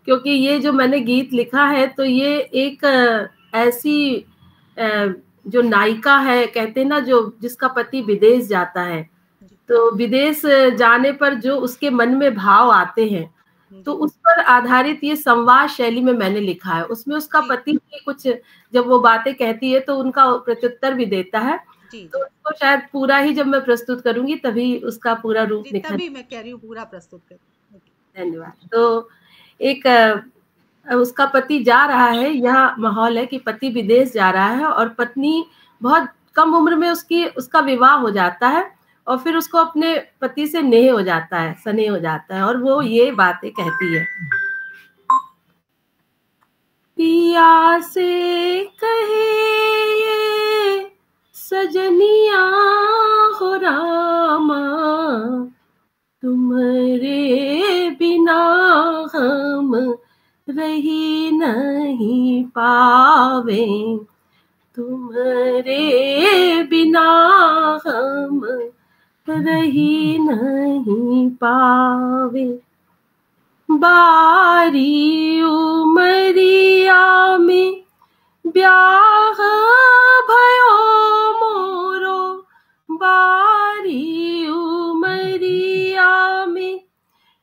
क्योंकि ये जो मैंने गीत लिखा है तो ये एक ऐसी जो नायिका है, कहते हैं ना, जो जिसका पति विदेश जाता है, तो विदेश जाने पर जो उसके मन में भाव आते हैं, तो उस पर आधारित ये संवाद शैली में मैंने लिखा है। उसमें उसका पति कुछ जब वो बातें कहती है तो उनका प्रत्युत्तर भी देता है, तो उसको शायद पूरा ही जब मैं प्रस्तुत करूंगी तभी उसका पूरा रूप निखर। तभी मैं कह रही हूँ पूरा प्रस्तुत करूँ। धन्यवाद। तो एक उसका पति जा रहा है, यह माहौल है कि पति विदेश जा रहा है और पत्नी बहुत कम उम्र में उसका विवाह हो जाता है और फिर उसको अपने पति से स्नेह हो जाता है और वो ये बातें कहती है। पिया से कहे ये सजनिया हो रामा, तुम्हारे बिना हम रही नहीं पावे, तुम्हारे बिना हम रही नहीं पावे। बारी उमरिया में ब्याह भयो मोरो, बारी उमरिया में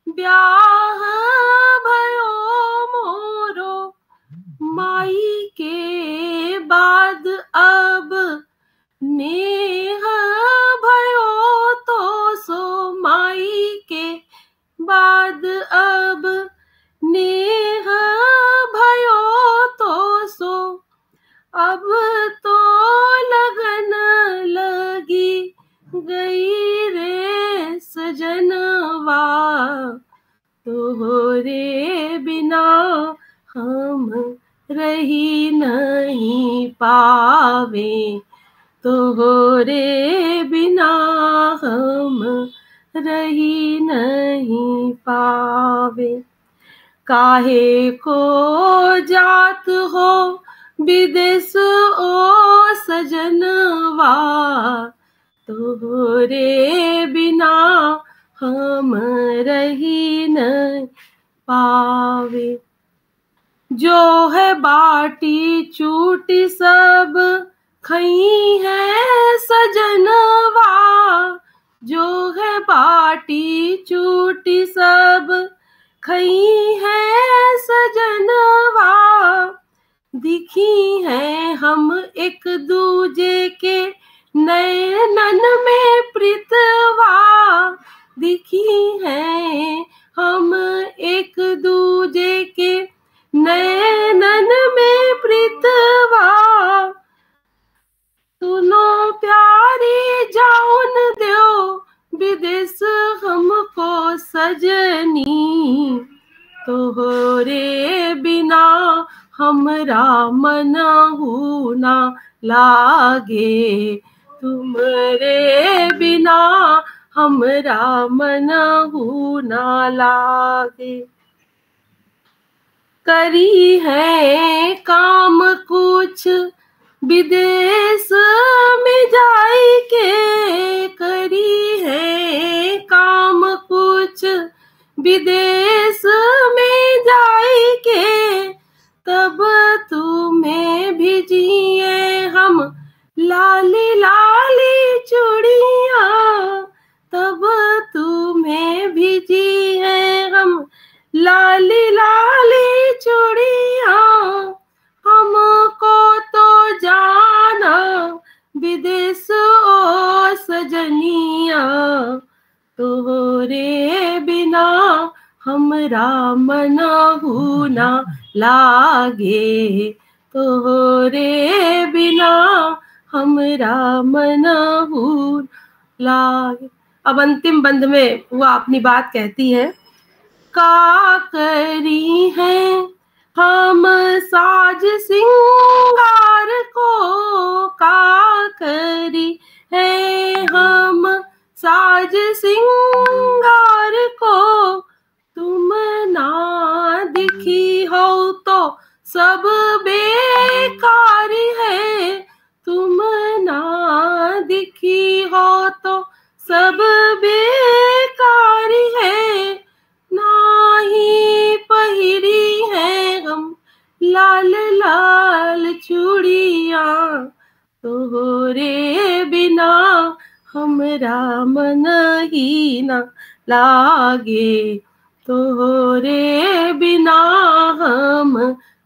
ब्याह भयो मोरो, माई के बाद अब नेह भयो तो सो, माई के बाद अब नेह भयो तो सो, अब तो लगन लगी गई रे सजनवा, तोहरे बिना हम रही नहीं पावे, तोहरे बिना हम रही नहीं पावे। काहे को जात हो विदेश ओ सजनवा, तोहरे बिना हम रही नहीं पावे। जो है बाटी चूटी सब खई है सजनवा, जो है बाटी चूटी सब खई है सजनवा, दिखी है हम एक दूजे के नैनन में प्रीतवा, दिखी है हम एक दूजे के नैनन में प्रीतवा, सुनो प्यारी जाऊन दो विदेश हमको सजनी, तोहरे बिना हमरा मनहु ना लागे, तुमरे बिना हमरा मनहु ना लागे। करी है काम कुछ विदेश में जाई के, करी है काम कुछ विदेश में जाई के, तब तुम्हें भेजिए हम लाली लाली चूड़िया, तब तुम्हें भेजिए हम लाली लाली चूड़िया, हमको तो जाना विदेश ओ सजनिया, तोहरे बिना हमरा मनहु ना लागे, तोहरे बिना हमरा मनहु लागे। अब अंतिम बंद में वह अपनी बात कहती है। का करी है हम साज सिंगार को, का करी है हम साज सिंगार को, तुम ना दिखी हो तो सब बेकार है, तुम ना दिखी हो तो सब बेकार है, नाही पहिरी है हम लाल लाल चूड़िया, तोहरे बिना हमरा मन ही ना लागे, तोहरे बिना हम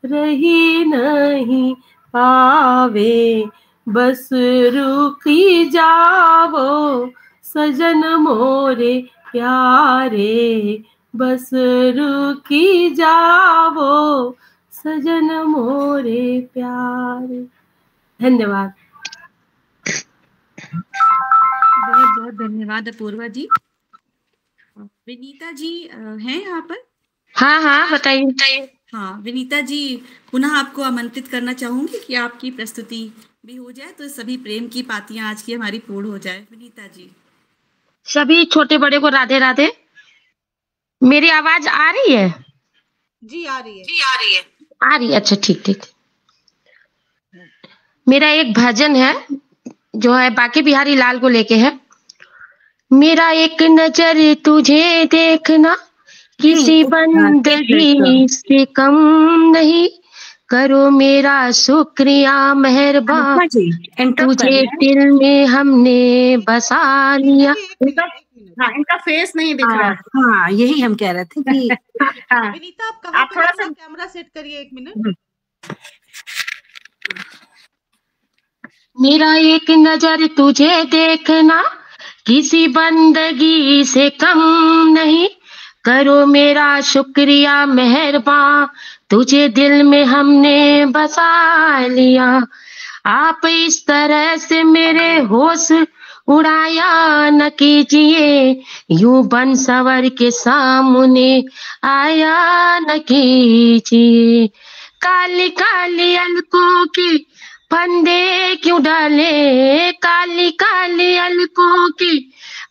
रही नहीं पावे, बस रुकी जावो सजन मोरे प्यारे, बस रुकी जावो सजन मोरे प्यारे। धन्यवाद। बहुत बहुत धन्यवाद अपूर्वा जी। विनीता जी हैं यहाँ पर? हाँ हाँ बताइए। हाँ विनीता जी, पुनः आपको आमंत्रित करना चाहूंगी कि आपकी प्रस्तुति भी हो जाए तो सभी प्रेम की पातियां आज की हमारी पूर्ण हो जाए। विनीता जी। सभी छोटे बड़े को राधे राधे। मेरी आवाज आ रही है? जी आ रही है। आ रही है, अच्छा ठीक ठीक। मेरा एक भजन है जो है बाकी बिहारी लाल को लेके है। मेरा एक नजर तुझे देखना, किसी बंदगी से कम नहीं, करो मेरा शुक्रिया मेहरबान, तुझे दिल में हमने बसा लिया। हाँ, इनका फेस नहीं दिख रहा। हाँ, यही हम कह रहे थे कि हाँ, विनीता आप कहाँ पे थोड़ा सा कैमरा सेट करिए, 1 मिनट। मेरा एक नजर तुझे देखना, किसी बंदगी से कम नहीं, करो मेरा शुक्रिया मेहरबान, तुझे दिल में हमने बसा लिया। आप इस तरह से मेरे होश उड़ाया न कीजिए, यूं बन सवर के सामने आया न कीजिए। काली काली अलकों के फंदे क्यों डाले, काली काली अलकों के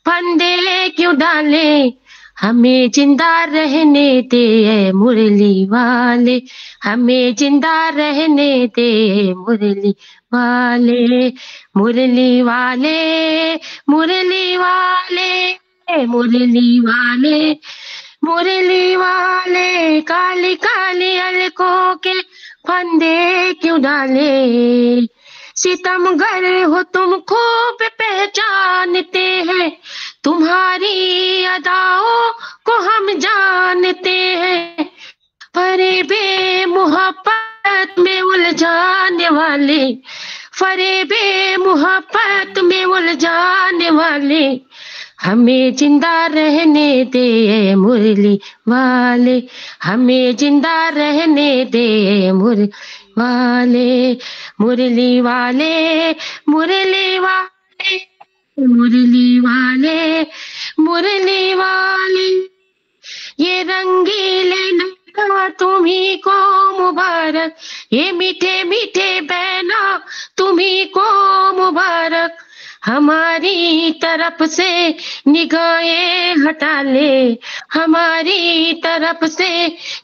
फंदे क्यों डाले, हमें जिंदा रहने दे ऐ मुरली वाले, हमें जिंदा रहने दे मुरली वाले, मुरली वाले, मुरली वाले, मुरली वाले, मुरली वाले। काली काली अलकों के फंदे क्यों डाले, सितमगर हो तुम खूब पहचानते हैं, तुम्हारी अदाओं को हम जानते हैं, फरेबे मोहब्बत में उलझाने वाले, फरेबे मोहब्बत में उलझाने वाले, हमें जिंदा रहने दे मुरली वाले, हमें जिंदा रहने दे मुरली वाले, मुरली वाले, मुरली वाले, मुरली वाले, मुरली वाले। ये रंगीले नैना तुम्ही को मुबारक, ये मीठे मीठे बैना तुम्ही को मुबारक, हमारी तरफ से निगाहें हटा ले, हमारी तरफ से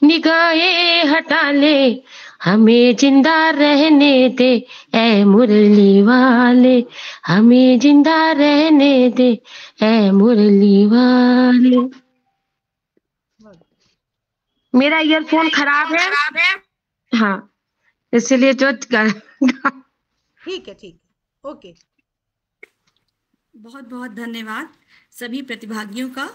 निगाहें हटा ले, हमें जिंदा रहने दे ऐ मुरली वाले, हमें जिंदा रहने दे ऐ मुरली वाले। मेरा ईयरफोन खराब है, हाँ, इसलिए जो ठीक है, ओके। बहुत बहुत धन्यवाद सभी प्रतिभागियों का,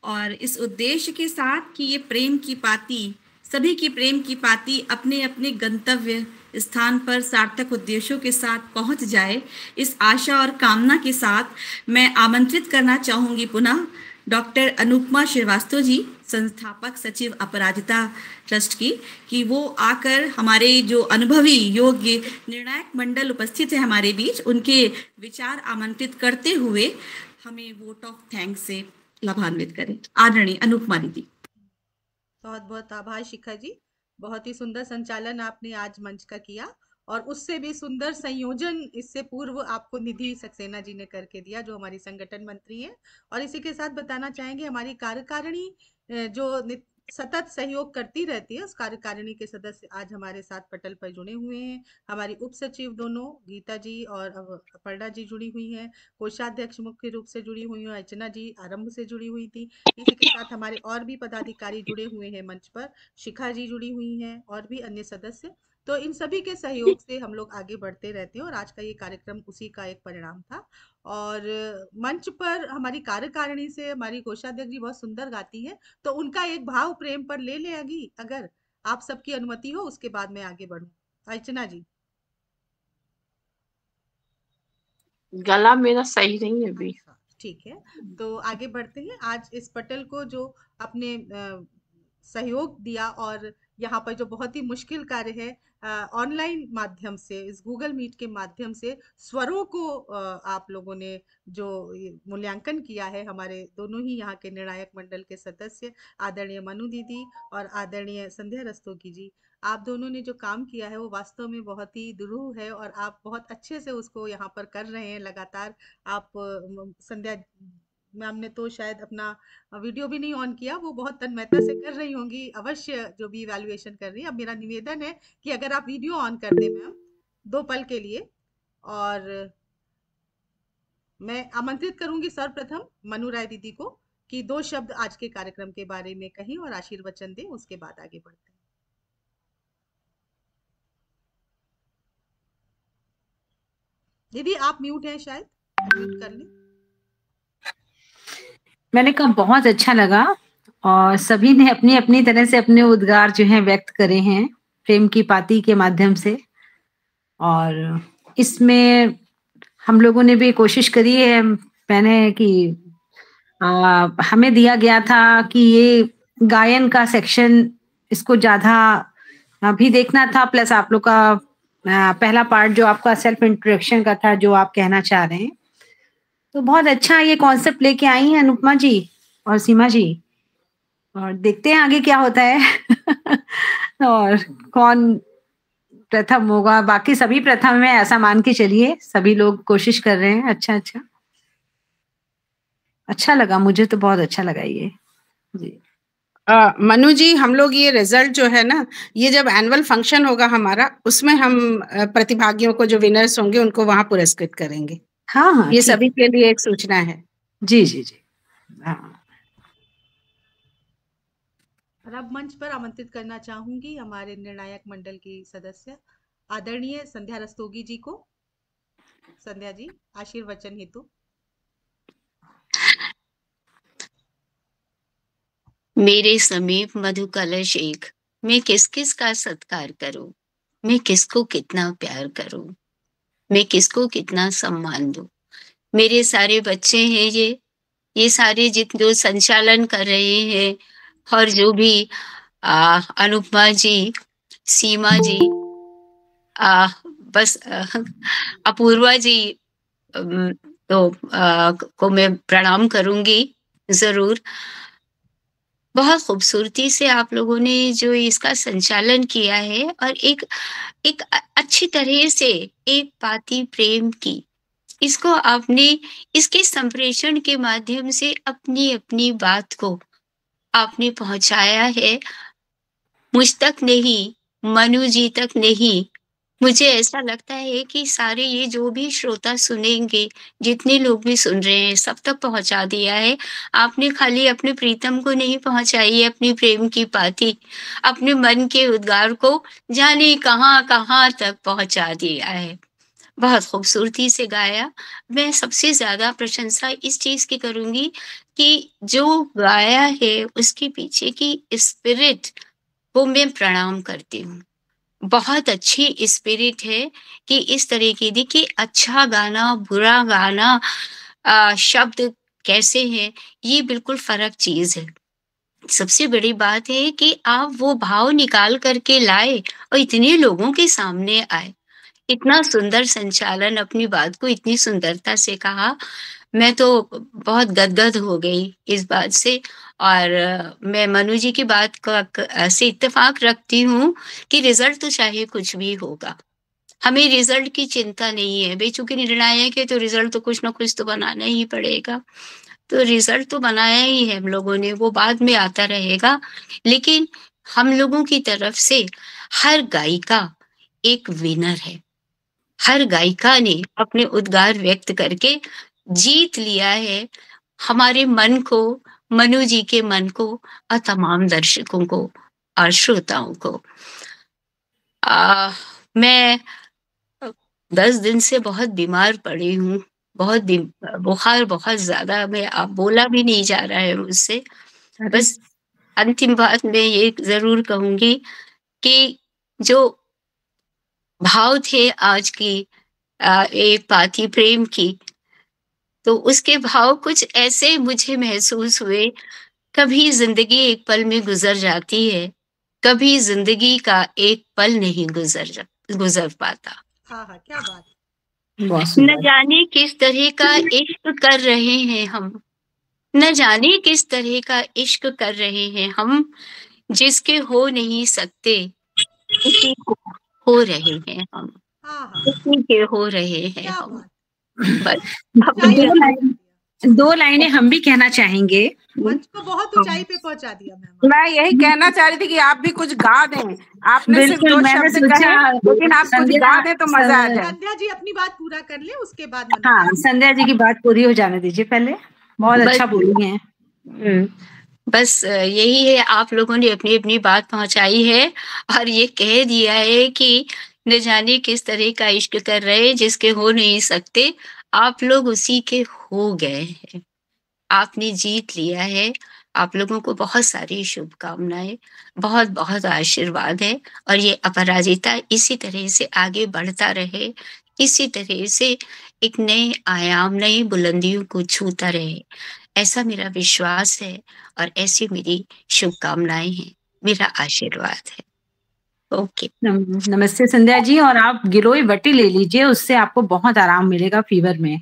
और इस उद्देश्य के साथ कि ये प्रेम की पाती, सभी की प्रेम की पाती अपने अपने गंतव्य स्थान पर सार्थक उद्देश्यों के साथ पहुंच जाए, इस आशा और कामना के साथ मैं आमंत्रित करना चाहूँगी पुनः डॉक्टर अनुपमा श्रीवास्तव जी, संस्थापक सचिव अपराजिता ट्रस्ट की, कि वो आकर हमारे जो अनुभवी योग्य निर्णायक मंडल उपस्थित है हमारे बीच, उनके विचार आमंत्रित करते हुए हमें वोट ऑफ थैंक्स से लाभान्वित करें। आदरणीय अनुपमा दीदी। बहुत बहुत आभार शिखा जी, बहुत ही सुंदर संचालन आपने आज मंच का किया, और उससे भी सुंदर संयोजन इससे पूर्व आपको निधि सक्सेना जी ने करके दिया, जो हमारी संगठन मंत्री हैं। और इसी के साथ बताना चाहेंगे हमारी कार्यकारिणी जो सतत सहयोग करती रहती है, उस कार्यकारिणी के सदस्य आज हमारे साथ पटल पर जुड़े हुए हैं। हमारी उप सचिव दोनों गीता जी और अपर्णा जी जुड़ी हुई हैं, कोषाध्यक्ष मुख्य रूप से जुड़ी हुई हैं, अर्चना जी आरंभ से जुड़ी हुई थी। इसी के साथ हमारे और भी पदाधिकारी जुड़े हुए हैं मंच पर, शिखा जी जुड़ी हुई हैं और भी अन्य सदस्य। तो इन सभी के सहयोग से हम लोग आगे बढ़ते रहते हैं, और आज का ये कार्यक्रम उसी का एक परिणाम था। और मंच पर हमारी कार्यकारिणी से हमारी कोषाध्यक्ष जी बहुत सुंदर गाती हैं, तो उनका एक भाव प्रेम पर ले लेगी, अगर आप सबकी अनुमति हो, उसके बाद मैं आगे बढ़ूं। अर्चना जी। गला मेरा सही नहीं है अभी। ठीक है, तो आगे बढ़ते हैं। आज इस पटल को जो अपने सहयोग दिया, और यहाँ पर जो बहुत ही मुश्किल कार्य है ऑनलाइन माध्यम से, इस गूगल मीट के माध्यम से स्वरों को आप लोगों ने जो मूल्यांकन किया है, हमारे दोनों ही यहाँ के निर्णायक मंडल के सदस्य आदरणीय मनु दीदी और आदरणीय संध्या रस्तोगी जी, आप दोनों ने जो काम किया है वो वास्तव में बहुत ही दुरूह है, और आप बहुत अच्छे से उसको यहाँ पर कर रहे हैं लगातार। आप संध्या मैम ने तो शायद अपना वीडियो भी नहीं ऑन किया, वो बहुत तन्मयता से कर रही होंगी अवश्य, जो भी इवैल्यूएशन कर रही है। अब मेरा निवेदन है कि अगर आप वीडियो ऑन कर दें मैम 2 पल के लिए, और मैं आमंत्रित करूंगी सर्वप्रथम मनु राय दीदी को कि 2 शब्द आज के कार्यक्रम के बारे में कहें और आशीर्वचन दें, उसके बाद आगे बढ़ते हैं। दीदी आप म्यूट हैं, शायद म्यूट कर लें। मैंने कहा बहुत अच्छा लगा और सभी ने अपनी अपनी तरह से अपने उद्गार जो हैं व्यक्त करे हैं प्रेम की पाती के माध्यम से, और इसमें हम लोगों ने भी कोशिश करी है मैंने कि हमें दिया गया था कि ये गायन का सेक्शन इसको ज्यादा भी देखना था, प्लस आप लोग का पहला पार्ट जो आपका सेल्फ इंट्रोडक्शन का था जो आप कहना चाह रहे हैं, तो बहुत अच्छा ये कॉन्सेप्ट लेके आई हैं अनुपमा जी और सीमा जी, और देखते हैं आगे क्या होता है और कौन प्रथम होगा। बाकी सभी प्रथम है ऐसा मान के चलिए, सभी लोग कोशिश कर रहे हैं। अच्छा लगा, मुझे तो बहुत अच्छा लगा ये जी। मनु जी, हम लोग ये रिजल्ट जो है ना, ये जब एनुअल फंक्शन होगा हमारा, उसमें हम प्रतिभागियों को जो विनर्स होंगे उनको वहां पुरस्कृत करेंगे। हाँ, ये सभी के लिए एक सूचना है। जी जी जी। और अब मंच पर आमंत्रित करना चाहूंगी हमारे निर्णायक मंडल की सदस्य आदरणीय संध्या रस्तोगी जी को। संध्या जी, आशीर्वचन हेतु। मेरे समीप मधु कलश एक, मैं किस किस का सत्कार करूं, मैं किसको कितना प्यार करूं, मैं किसको कितना सम्मान दूं। मेरे सारे बच्चे हैं ये सारे जो संचालन कर रहे हैं, और जो भी अनुपमा जी, सीमा जी, बस अपूर्वा जी को मैं प्रणाम करूंगी जरूर। बहुत खूबसूरती से आप लोगों ने जो इसका संचालन किया है और एक अच्छी तरह से एक पाती प्रेम की, इसको आपने इसके संप्रेषण के माध्यम से अपनी अपनी बात को आपने पहुंचाया है। मुझ तक नहीं, मनु जी तक नहीं, मुझे ऐसा लगता है कि सारे ये जो भी श्रोता सुनेंगे, जितने लोग भी सुन रहे हैं, सब तक पहुंचा दिया है आपने। खाली अपने प्रीतम को नहीं पहुंचाई है अपनी प्रेम की पाती, अपने मन के उद्गार को जाने कहाँ कहाँ तक पहुंचा दिया है। बहुत खूबसूरती से गाया। मैं सबसे ज्यादा प्रशंसा इस चीज की करूंगी कि जो गाया है उसके पीछे की स्पिरिट को मैं प्रणाम करती हूँ। बहुत अच्छी स्पिरिट है कि इस तरह की, देखिए अच्छा गाना बुरा गाना शब्द कैसे हैं, ये बिल्कुल फर्क चीज है। सबसे बड़ी बात है कि आप वो भाव निकाल करके लाए और इतने लोगों के सामने आए, इतना सुंदर संचालन, अपनी बात को इतनी सुंदरता से कहा। मैं तो बहुत गदगद हो गई इस बात से, और मैं मनु जी की बात से इत्तेफाक रखती हूँ कि रिजल्ट तो चाहे कुछ भी होगा, हमें रिजल्ट की चिंता नहीं है भाई, चूंकि निर्णायक है तो रिजल्ट तो कुछ ना कुछ तो बनाना ही पड़ेगा। तो रिजल्ट तो बनाया ही है हम लोगों ने, वो बाद में आता रहेगा। लेकिन हम लोगों की तरफ से हर गायिका एक विनर है। हर गायिका ने अपने उद्गार व्यक्त करके जीत लिया है हमारे मन को, मनु जी के मन को और तमाम दर्शकों को और श्रोताओं को। मैं 10 दिन से बहुत बीमार पड़ी हूँ, बहुत बुखार बहुत ज्यादा, मैं आप बोला भी नहीं जा रहा है मुझसे। बस अंतिम बात मैं ये जरूर कहूंगी कि जो भाव थे आज की एक पाती प्रेम की, तो उसके भाव कुछ ऐसे मुझे महसूस हुए। कभी जिंदगी एक पल में गुजर जाती है, कभी जिंदगी का एक पल नहीं गुजर पाता। हाँ, क्या बात। न जाने किस तरह का इश्क कर रहे हैं हम, न जाने किस तरह का इश्क कर रहे हैं हम, जिसके हो नहीं सकते उसी को हो रहे हैं हम, उसी के हो रहे हैं हम। बस 2 लाइनें हम भी कहना चाहेंगे। मंच को बहुत ऊंचाई पे पहुंचा दिया मैम। मैं यही कहना चाह रही थी कि आप भी कुछ गा दें। आपने सिर्फ 2 शब्द कहे, लेकिन आप कुछ गा दें तो मजा आ जाए। संध्या जी अपनी बात पूरा कर ले, उसके बाद हाँ, संध्या जी की बात पूरी हो जाने दीजिए पहले। बहुत अच्छा बोली हैं। बस यही है, आप लोगों ने अपनी अपनी बात पहुंचाई है और ये कह दिया है कि न जाने किस तरह का इश्क कर रहे जिसके हो नहीं सकते, आप लोग उसी के हो गए हैं। आपने जीत लिया है। आप लोगों को बहुत सारी शुभकामनाएं, बहुत बहुत आशीर्वाद है और ये अपराजिता इसी तरह से आगे बढ़ता रहे, इसी तरह से एक नए आयाम, नई बुलंदियों को छूता रहे, ऐसा मेरा विश्वास है और ऐसी मेरी शुभकामनाएं हैं, मेरा आशीर्वाद है। ओके। नमस्ते संध्या जी, और आप गिलोय बटी ले लीजिए, उससे आपको बहुत आराम मिलेगा फीवर में।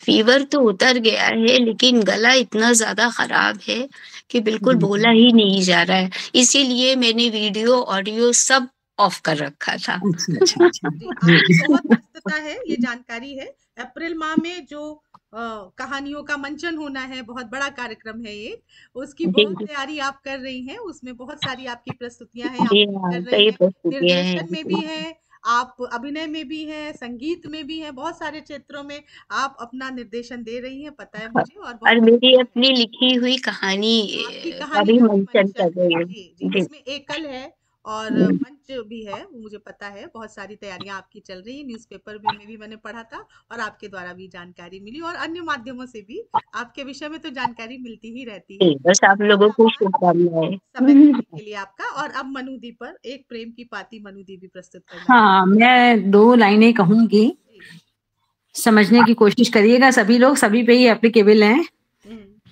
फीवर तो उतर गया है लेकिन गला इतना ज्यादा खराब है कि बिल्कुल बोला ही नहीं जा रहा है, इसीलिए मैंने वीडियो ऑडियो सब ऑफ कर रखा था। जी, आपकी बहुत व्यस्तता है, ये जानकारी है। अप्रैल माह में जो कहानियों का मंचन होना है, बहुत बड़ा कार्यक्रम है ये, उसकी बहुत तैयारी आप कर रही हैं। उसमें बहुत सारी आपकी प्रस्तुतियां हैं, आप कर रही हैं, निर्देशन में भी है, आप अभिनय में भी है, संगीत में भी है, बहुत सारे क्षेत्रों में आप अपना निर्देशन दे रही हैं, पता है मुझे। और मेरी अपनी लिखी हुई कहानी का भी मंचन कर रही हूँ। जी, उसमें एकल है और मंच भी है, वो मुझे पता है। बहुत सारी तैयारियां आपकी चल रही है, न्यूज़पेपर में भी मैंने पढ़ा था और आपके द्वारा भी जानकारी मिली और अन्य माध्यमों से भी आपके विषय में तो जानकारी मिलती ही रहती है। बस आप लोगों को शुभकामनाएं। समय देने के लिए आपका। और अब मनुदी पर एक प्रेम की पाती मनुदी भी प्रस्तुत करना। हाँ, मैं 2 लाइनें कहूंगी, समझने की कोशिश करिएगा सभी लोग, सभी पे ही एप्लीकेबल है।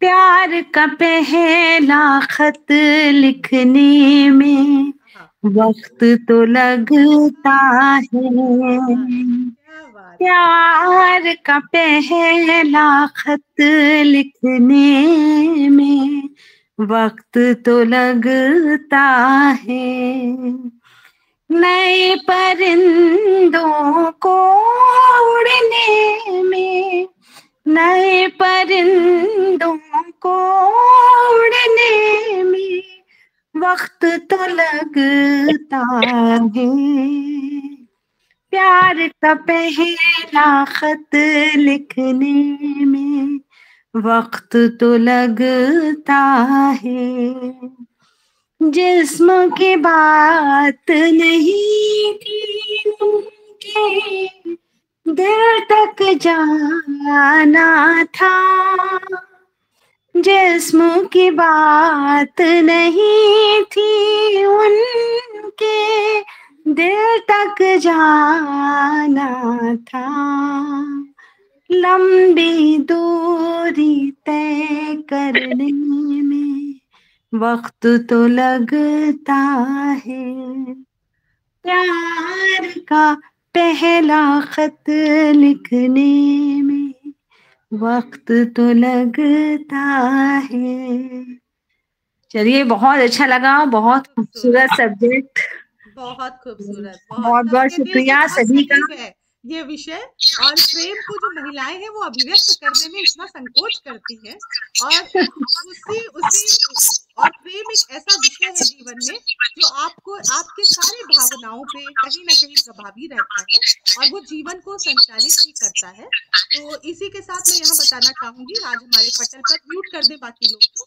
प्यार का पहला खत लिखने में वक्त तो लगता है, प्यार का पहला खत लिखने में वक्त तो लगता है, नए परिंदों को उड़ने में, नए परिंदों को उड़ने में वक्त तो लगता है, प्यार का पहला खत लिखने में वक्त तो लगता है, जिस्म की बात नहीं थी उनके दिल तक जाना था, जिस्म की बात नहीं थी उनके दिल तक जाना था, लंबी दूरी तय करने में वक्त तो लगता है, प्यार का पहला खत लिखने में वक्त तो लगता है। चलिए, बहुत अच्छा लगा, बहुत खूबसूरत सब्जेक्ट, बहुत खूबसूरत, बहुत बहुत शुक्रिया सभी का। ये विषय और प्रेम को जो महिलाएं हैं वो अभिव्यक्त करने में इतना संकोच करती हैं और और प्रेम एक ऐसा विषय है जीवन में जो आपको आपके सारे भावनाओं पे कहीं ना कहीं प्रभावी रहता है और वो जीवन को संचालित भी करता है। तो इसी के साथ मैं यहाँ बताना चाहूंगी, आज हमारे पटल पर, म्यूट कर दे बाकी लोग तो,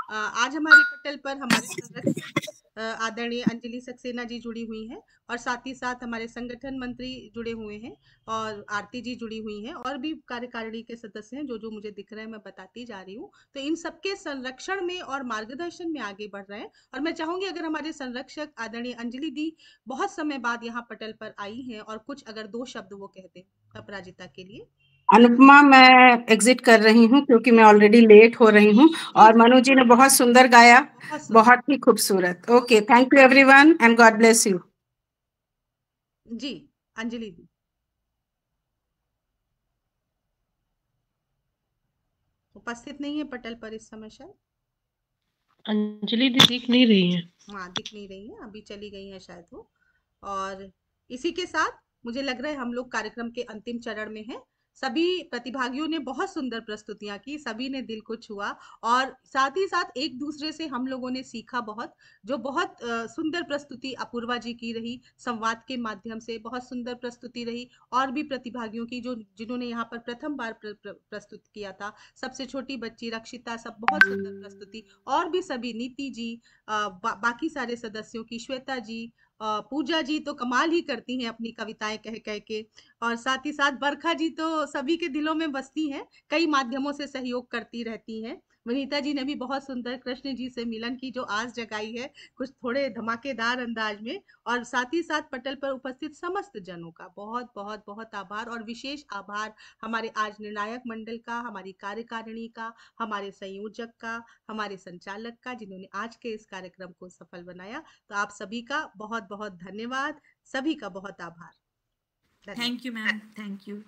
आज हमारे पटल पर हमारे संरक्षक आदरणीय अंजलि सक्सेना जी जुड़ी हुई हैं और साथ ही साथ हमारे संगठन मंत्री जुड़े हुए हैं और आरती जी जुड़ी हुई हैं और भी कार्यकारिणी के सदस्य हैं जो जो मुझे दिख रहे हैं, मैं बताती जा रही हूँ। तो इन सबके संरक्षण में और मार्गदर्शन में आगे बढ़ रहे हैं और मैं चाहूंगी अगर हमारे संरक्षक आदरणीय अंजलि दी बहुत समय बाद यहाँ पटल पर आई हैं और कुछ अगर 2 शब्द वो कहते अपराजिता के लिए। अनुपमा, मैं एग्जिट कर रही हूँ क्योंकि मैं ऑलरेडी लेट हो रही हूँ और मनु जी ने बहुत सुंदर गाया, बहुत ही खूबसूरत। Okay, thank you everyone and God bless you. जी अंजलि दी उपस्थित नहीं है पटल पर इस समय, शायद अंजलि दी दिख नहीं रही है। हाँ, दिख नहीं रही है, अभी चली गई है शायद वो। और इसी के साथ मुझे लग रहा है हम लोग कार्यक्रम के अंतिम चरण में हैं। सभी प्रतिभागियों ने बहुत सुंदर प्रस्तुतियां की, सभी ने दिल को छुआ और साथ ही साथ एक दूसरे से हम लोगों ने सीखा बहुत। जो बहुत सुंदर प्रस्तुति अपूर्वा जी की रही, संवाद के माध्यम से बहुत सुंदर प्रस्तुति रही। और भी प्रतिभागियों की जो जिन्होंने यहाँ पर प्रथम बार प्रस्तुत किया था, सबसे छोटी बच्ची रक्षिता, सब बहुत सुंदर प्रस्तुति। और भी सभी, नीति जी, बाकी सारे सदस्यों की, श्वेता जी, पूजा जी तो कमाल ही करती हैं अपनी कविताएं कह कह के। और साथ ही साथ बरखा जी तो सभी के दिलों में बसती हैं, कई माध्यमों से सहयोग करती रहती हैं। वनीता जी ने भी बहुत सुंदर कृष्ण जी से मिलन की जो आस जगाई है, कुछ थोड़े धमाकेदार अंदाज में। और साथ ही साथ पटल पर उपस्थित समस्त जनों का बहुत बहुत बहुत आभार, और विशेष आभार हमारे आज निर्णायक मंडल का, हमारी कार्यकारिणी का, हमारे संयोजक का, हमारे संचालक का, जिन्होंने आज के इस कार्यक्रम को सफल बनाया। तो आप सभी का बहुत बहुत धन्यवाद, सभी का बहुत आभार। Thank you ma'am, thank you.